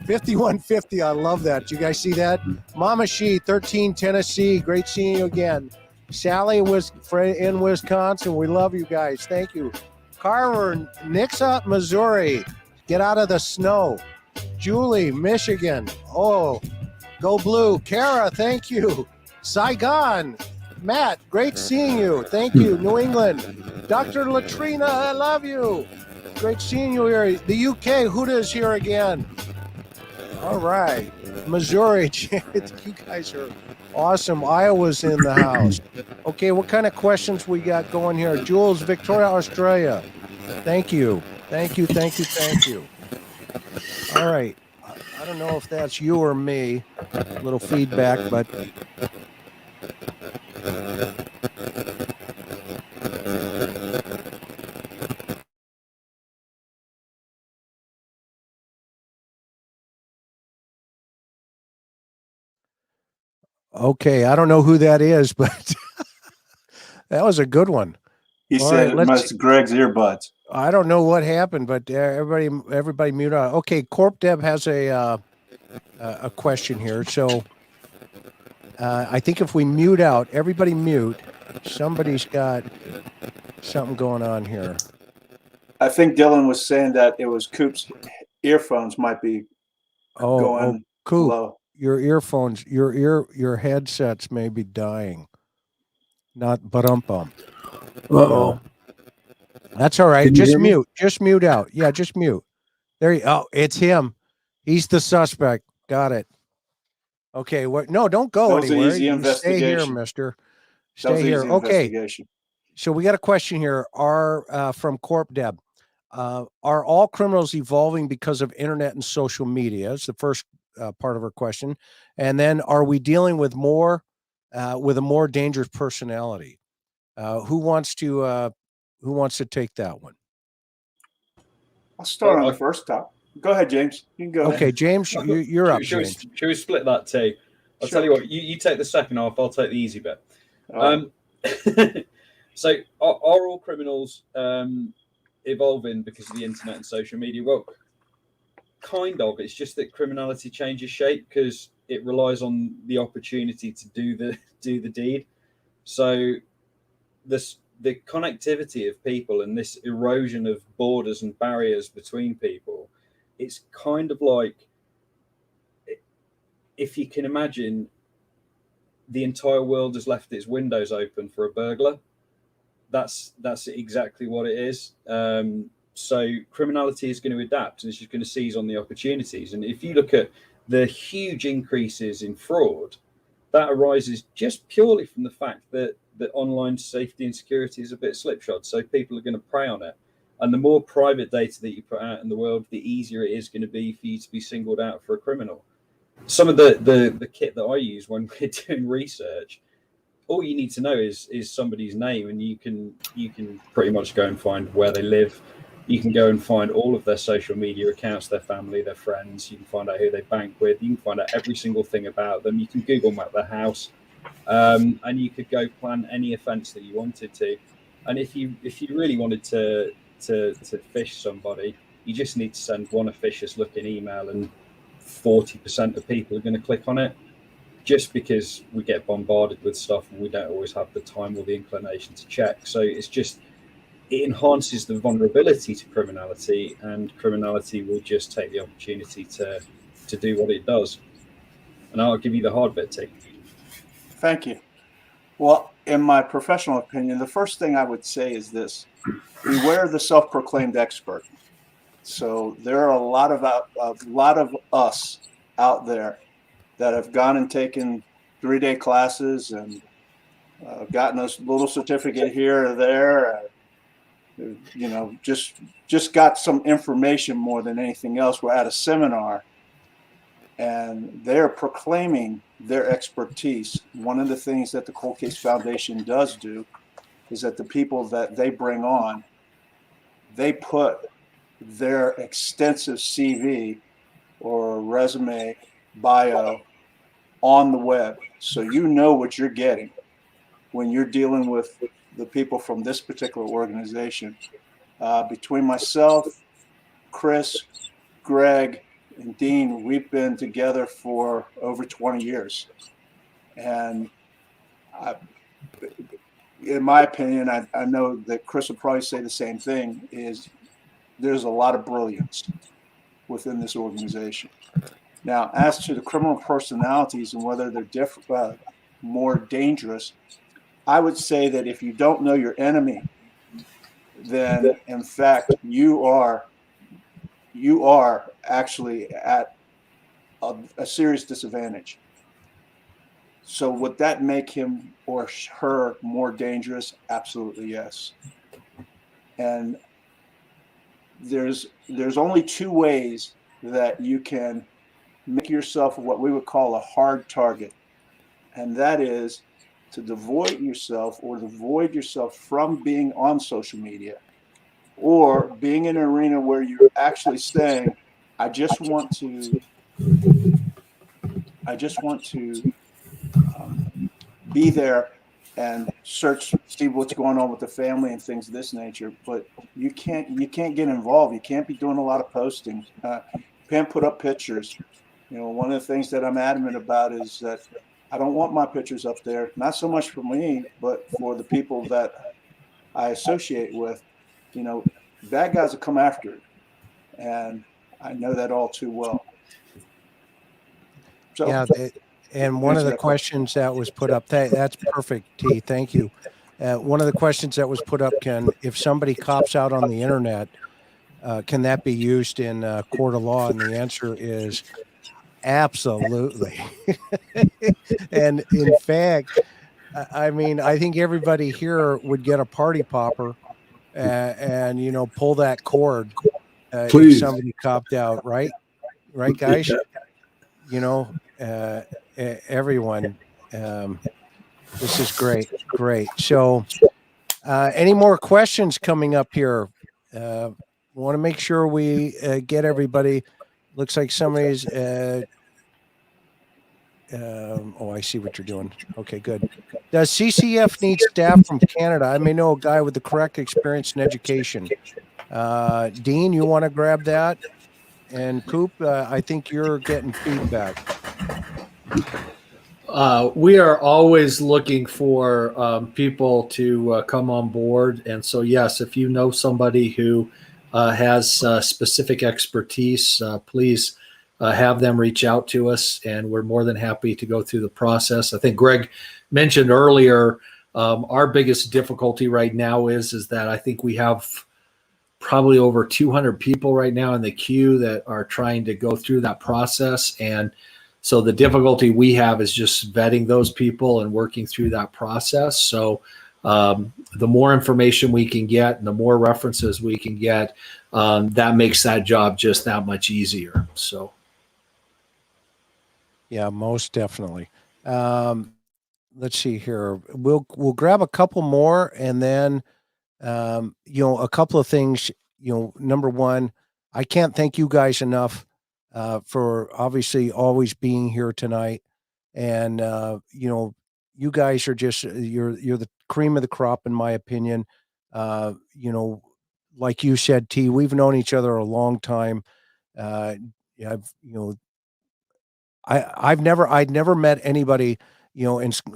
5150. I love that. You guys see that? Mama She, 13, Tennessee. Great seeing you again. Sally was in Wisconsin. We love you guys. Thank you. Carver, Nixa, Missouri. Get out of the snow. Julie, Michigan. Oh, go blue. Kara, thank you. Saigon. Matt, great seeing you. Thank you. New England. Dr. Latrina, I love you. Great seeing you here. The UK, Huda's here again. All right. Missouri, you guys are awesome. Iowa's in the house. Okay, what kind of questions we got going here? Jules, Victoria, Australia. Thank you. Thank you, thank you, thank you. All right. I don't know if that's you or me. A little feedback, but... Okay, I don't know who that is, but that was a good one. He All said right, it must Greg's earbuds. I don't know what happened, but everybody mute out. Okay, Corp Deb has a question here. So I think if we mute out, everybody mute. Somebody's got something going on here. I think Dylan was saying that it was Coop's earphones might be going Coop, low. your earphones, your headsets may be dying. Not bum. Uh-oh. That's all right. Can you Just hear me? mute. Just mute out. Yeah, just mute. There you go. Oh, it's him. He's the suspect. Got it. Okay. What? No, don't go That was anywhere. an easy You stay here, investigation. mister. That was Stay an here. easy Okay. investigation. So we got a question here. From Corp Deb. Are all criminals evolving because of internet and social media? It's the first part of her question. And then, are we dealing with a more dangerous personality? Who wants to take that one? I'll start on the first top. Go ahead, James. You can go ahead. Okay, James, you're up, James. Should we split that too? I'll tell you what, you take the second half, I'll take the easy bit. So are all criminals evolving because of the internet and social media? Well, kind of. It's just that criminality changes shape because it relies on the opportunity to do the deed. So the connectivity of people and this erosion of borders and barriers between people, it's kind of like, if you can imagine, the entire world has left its windows open for a burglar. That's exactly what it is. So criminality is going to adapt and it's just going to seize on the opportunities. And if you look at the huge increases in fraud, that arises just purely from the fact that online safety and security is a bit slipshod. So people are going to prey on it. And the more private data that you put out in the world, the easier it is going to be for you to be singled out for a criminal. Some of the kit that I use when we're doing research, all you need to know is somebody's name, and you can pretty much go and find where they live. You can go and find all of their social media accounts, their family, their friends. You can find out who they bank with. You can find out every single thing about them. You can Google map their house, and you could go plan any offence that you wanted to. And if you really wanted to fish somebody, you just need to send one officious looking email, and 40% of people are going to click on it, just because we get bombarded with stuff and we don't always have the time or the inclination to check. So it enhances the vulnerability to criminality, and criminality will just take the opportunity to do what it does. And I'll give you the hard bit, T. Thank you. Well, in my professional opinion, the first thing I would say is this: beware the self-proclaimed expert. So there are a lot of us out there that have gone and taken 3-day classes and gotten a little certificate here or there. Just got some information more than anything else. We're at a seminar, and they're proclaiming their expertise. One of the things that the Cold Case Foundation does do is that the people that they bring on, they put their extensive CV or resume bio on the web, so you know what you're getting when you're dealing with the people from this particular organization. Between myself, Chris, Greg, and Dean, we've been together for over 20 years. And in my opinion, I know that Chris will probably say the same thing, is there's a lot of brilliance within this organization. Now, as to the criminal personalities and whether they're more dangerous, I would say that if you don't know your enemy, then in fact you are actually at a serious disadvantage. So would that make him or her more dangerous? Absolutely yes. And there's only two ways that you can make yourself what we would call a hard target, and that is to devoid yourself from being on social media, or being in an arena where you're actually saying, I just want to be there and see what's going on with the family and things of this nature. But you can't get involved. You can't be doing a lot of posting. You can't put up pictures. One of the things that I'm adamant about is that I don't want my pictures up there, not so much for me, but for the people that I associate with. Bad guys will come after it, and I know that all too well. So, yeah, and one of the questions that was put up, that's perfect, T, thank you. One of the questions that was put up, if somebody cops out on the internet, can that be used in court of law? And the answer is absolutely. And in fact, I mean, I think everybody here would get a party popper and pull that cord if somebody copped out, right, guys? Everyone. This is great. So, any more questions coming up here? Want to make sure we get everybody. Looks like somebody's. I see what you're doing. Okay, good. Does CCF need staff from Canada? I may know a guy with the correct experience and education. Dean, you want to grab that? And Coop, I think you're getting feedback. We are always looking for people to come on board. And so, yes, if you know somebody who has specific expertise, please have them reach out to us, and we're more than happy to go through the process. I think Greg mentioned earlier, our biggest difficulty right now is that I think we have probably over 200 people right now in the queue that are trying to go through that process. And so the difficulty we have is just vetting those people and working through that process. So the more information we can get and the more references we can get, that makes that job just that much easier. So. Yeah, most definitely. Let's see here. We'll grab a couple more, and then a couple of things. Number one, I can't thank you guys enough for obviously always being here tonight, and you guys are just you're the cream of the crop in my opinion. Like you said, T, we've known each other a long time. I'd never met anybody,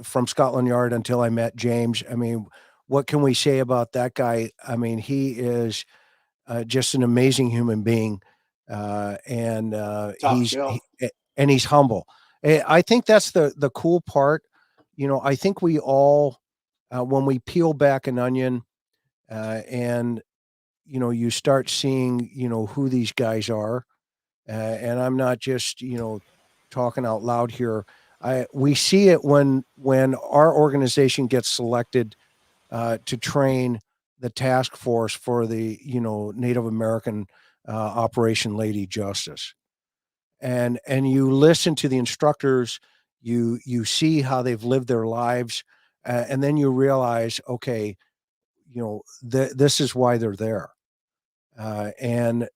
from Scotland Yard until I met James. I mean, what can we say about that guy? I mean, he is just an amazing human being, and he's humble. I think that's the cool part. I think we all, when we peel back an onion, and you start seeing who these guys are, and I'm not just talking out loud here. We see it when our organization gets selected to train the task force for the Native American Operation Lady Justice, and you listen to the instructors, you see how they've lived their lives, and then you realize, okay, this is why they're there, and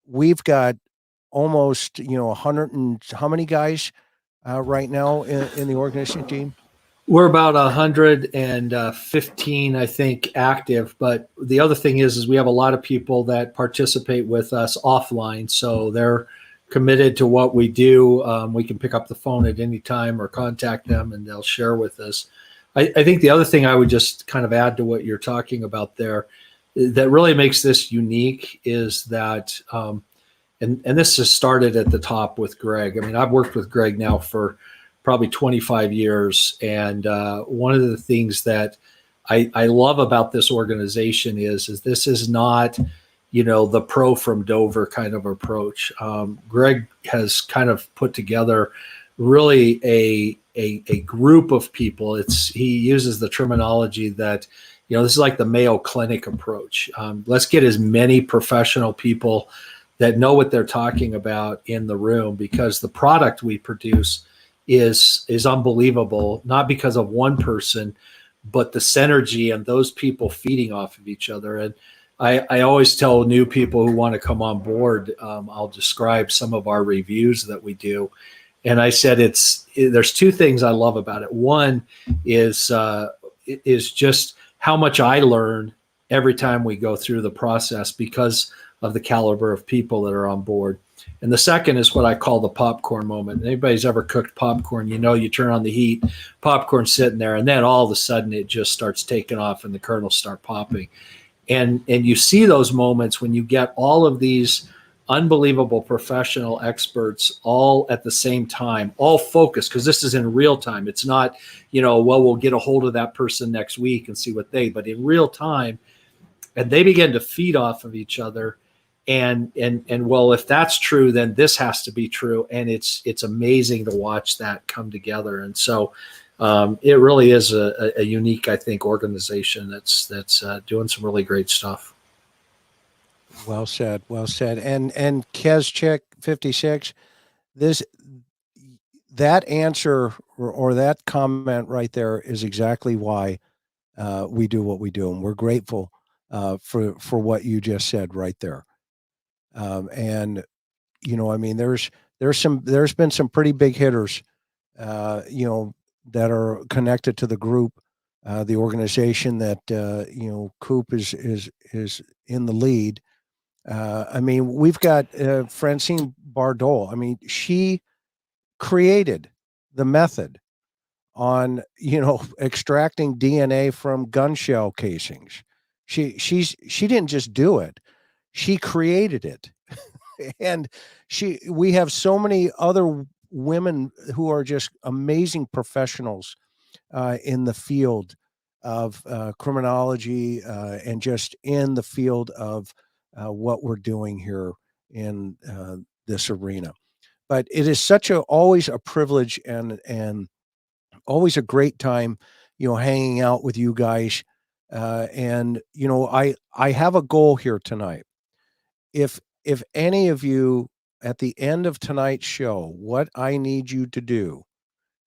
we've got almost 100 and how many guys right now in the organization team? We're about 115, I think, active. But the other thing is we have a lot of people that participate with us offline, so they're committed to what we do. We can pick up the phone at any time or contact them, and they'll share with us. I think the other thing I would just kind of add to what you're talking about there that really makes this unique is that, and this has started at the top with Greg. I mean, I've worked with Greg now for probably 25 years. And one of the things that I love about this organization is this is not, the pro from Dover kind of approach. Greg has kind of put together really a group of people. He uses the terminology that, this is like the Mayo Clinic approach. Let's get as many professional people that know what they're talking about in the room, because the product we produce is unbelievable, not because of one person, but the synergy and those people feeding off of each other. And I always tell new people who want to come on board, I'll describe some of our reviews that we do. And I said, there's two things I love about it. One is just how much I learn every time we go through the process because of the caliber of people that are on board. And the second is what I call the popcorn moment. Anybody's ever cooked popcorn, you turn on the heat, popcorn's sitting there, and then all of a sudden it just starts taking off and the kernels start popping. And you see those moments when you get all of these unbelievable professional experts all at the same time, all focused, because this is in real time. It's not, we'll get a hold of that person next week and see but in real time, and they begin to feed off of each other. And well, if that's true, then this has to be true. And it's amazing to watch that come together. And so it really is a unique, I think, organization that's doing some really great stuff. Well said. Well said. And Kezchick 56, that answer or that comment right there is exactly why we do what we do. And we're grateful for what you just said right there. And there's been some pretty big hitters, that are connected to the group, the organization that Coop is in the lead. We've got Francine Bardot. She created the method on extracting DNA from gun shell casings. She didn't just do it; she created it. And we have so many other women who are just amazing professionals in the field of criminology and just in the field of what we're doing here in this arena. But it is always a privilege and always a great time, hanging out with you guys. I have a goal here tonight. If any of you at the end of tonight's show, what I need you to do,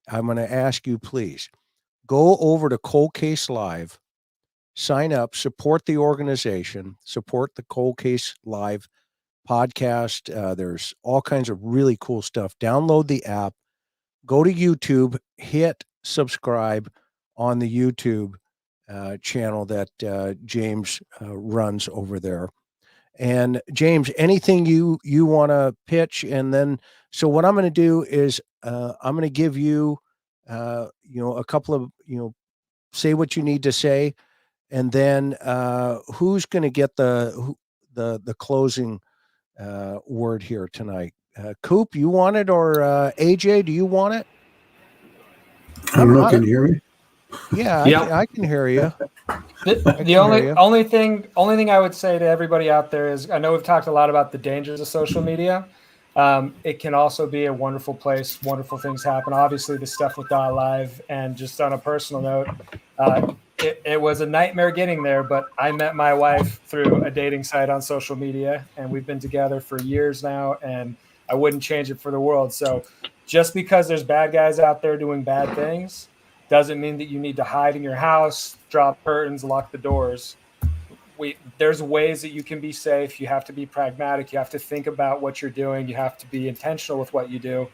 I'm going to ask you, please go over to Cold Case Live, sign up, support the organization, support the Cold Case Live podcast. There's all kinds of really cool stuff. Download the app, go to YouTube, hit subscribe on the YouTube channel that James runs over there. And James, anything you want to pitch? And then, so what I'm going to do is I'm going to give you, a couple of, say what you need to say. And then who's going to get the closing word here tonight? Coop, you want it? Or AJ, do you want it? I don't know. Can you hear me? Yeah, I can hear you. The only thing I would say to everybody out there is, I know we've talked a lot about the dangers of social media. It can also be a wonderful place. Wonderful things happen. Obviously, the stuff with .live, and just on a personal note, it was a nightmare getting there. But I met my wife through a dating site on social media, and we've been together for years now, and I wouldn't change it for the world. So just because there's bad guys out there doing bad things doesn't mean that you need to hide in your house, drop curtains, lock the doors. There's ways that you can be safe. You have to be pragmatic. You have to think about what you're doing. You have to be intentional with what you do.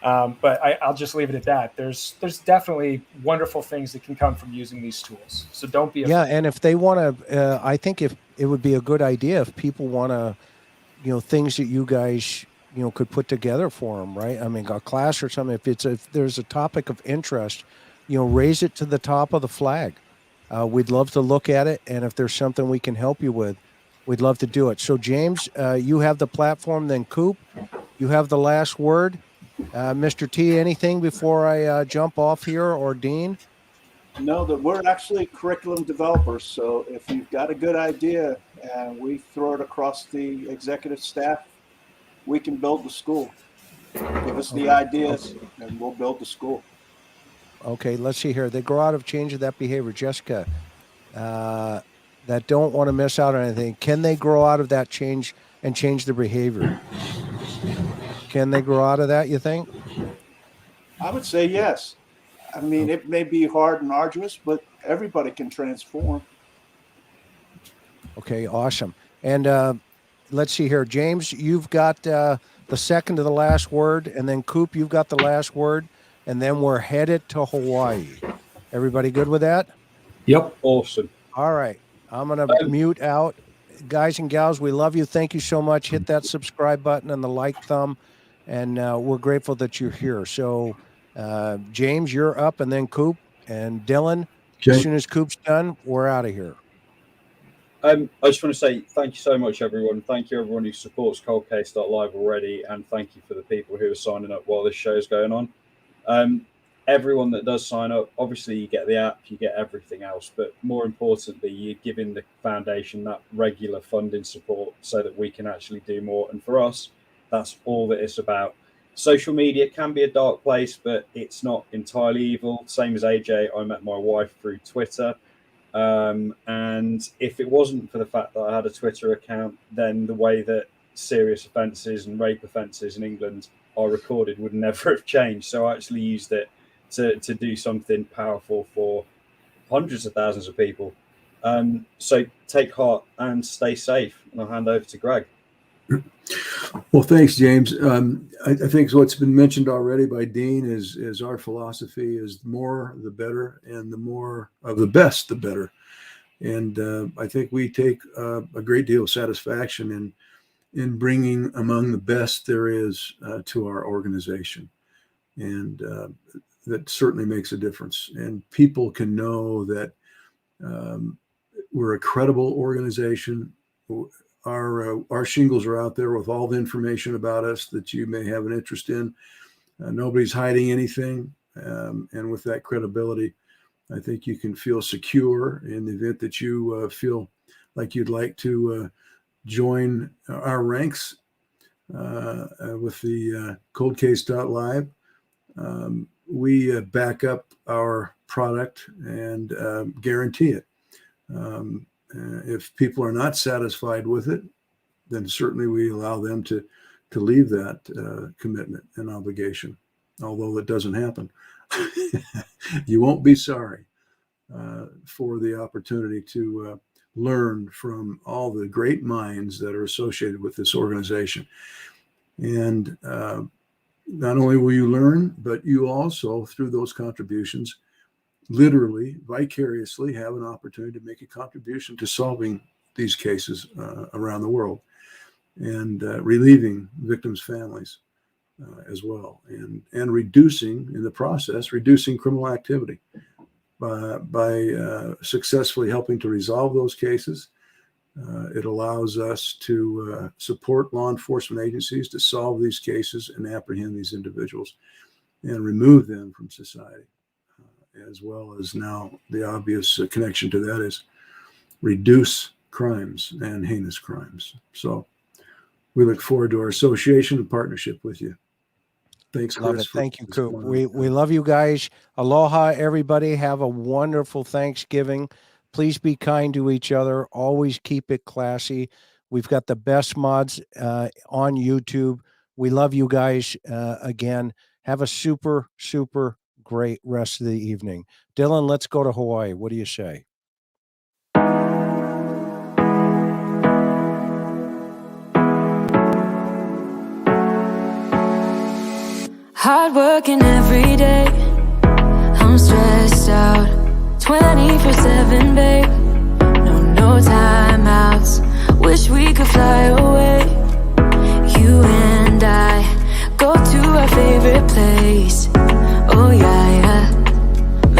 But I'll just leave it at that. There's definitely wonderful things that can come from using these tools. So don't be afraid. Yeah, and if they want to, I think if it would be a good idea if people want to, things that you guys, could put together for them, right? A class or something. If there's a topic of interest raise it to the top of the flag. We'd love to look at it, and if there's something we can help you with, we'd love to do it. So, James, you have the platform. Then, Coop, you have the last word. Mr. T, anything before I jump off here, or Dean? No, that we're actually curriculum developers. So if you've got a good idea and we throw it across the executive staff, we can build the school. Give us the ideas and we'll build the school. Okay, let's see here. They grow out of changing that behavior. Jessica, that don't want to miss out on anything. Can they grow out of that change and change their behavior? Can they grow out of that, you think? I would say yes. I mean, it may be hard and arduous, but everybody can transform. Okay, awesome. And let's see here. James, you've got the second to the last word, and then Coop, you've got the last word, and then we're headed to Hawaii. Everybody good with that? Yep. Awesome. All right. I'm going to mute out. Guys and gals, we love you. Thank you so much. Hit that subscribe button and the like thumb, and we're grateful that you're here. So, James, you're up, and then Coop and Dylan. Okay. As soon as Coop's done, we're out of here. I just want to say thank you so much, everyone. Thank you, everyone who supports coldcase.live already, and thank you for the people who are signing up while this show is going on. Everyone that does sign up, obviously you get the app, you get everything else, but more importantly, you're giving the foundation that regular funding support so that we can actually do more. And for us, that's all that it's about. Social media can be a dark place, but it's not entirely evil. Same as AJ, I met my wife through Twitter. And if it wasn't for the fact that I had a Twitter account, then the way that serious offences and rape offences in England are recorded would never have changed. So I actually used it to do something powerful for hundreds of thousands of people. So take heart and stay safe. And I'll hand over to Greg. Well, thanks, James. I think what's been mentioned already by Dean is our philosophy is the more the better, and the more of the best the better. And I think we take a great deal of satisfaction in bringing among the best there is to our organization, and that certainly makes a difference. And people can know that we're a credible organization. Our shingles are out there with all the information about us that you may have an interest in. Nobody's hiding anything. And with that credibility, I think you can feel secure in the event that you feel like you'd like to join our ranks with the coldcase.live. We back up our product and guarantee it. If people are not satisfied with it, then certainly we allow them to leave that commitment and obligation, although it doesn't happen. You won't be sorry for the opportunity to learn from all the great minds that are associated with this organization. And not only will you learn, but you also, through those contributions, literally, vicariously have an opportunity to make a contribution to solving these cases around the world, and relieving victims' families as well, and reducing, in the process, reducing criminal activity by successfully helping to resolve those cases. It allows us to support law enforcement agencies to solve these cases and apprehend these individuals and remove them from society. As well as now the obvious connection to that is reduce crimes and heinous crimes. So we look forward to our association and partnership with you. Thanks, Chris. Love it. Thank you, Coop. We love you guys. Aloha, everybody. Have a wonderful Thanksgiving. Please be kind to each other. Always keep it classy. We've got the best mods on YouTube. We love you guys. Again, have a super, super great rest of the evening. Dylan, let's go to Hawaii. What do you say? Hard working every day, I'm stressed out 24/7, babe. No timeouts, wish we could fly away. You and I go to our favorite place. Oh yeah, yeah.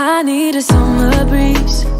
I need a summer breeze.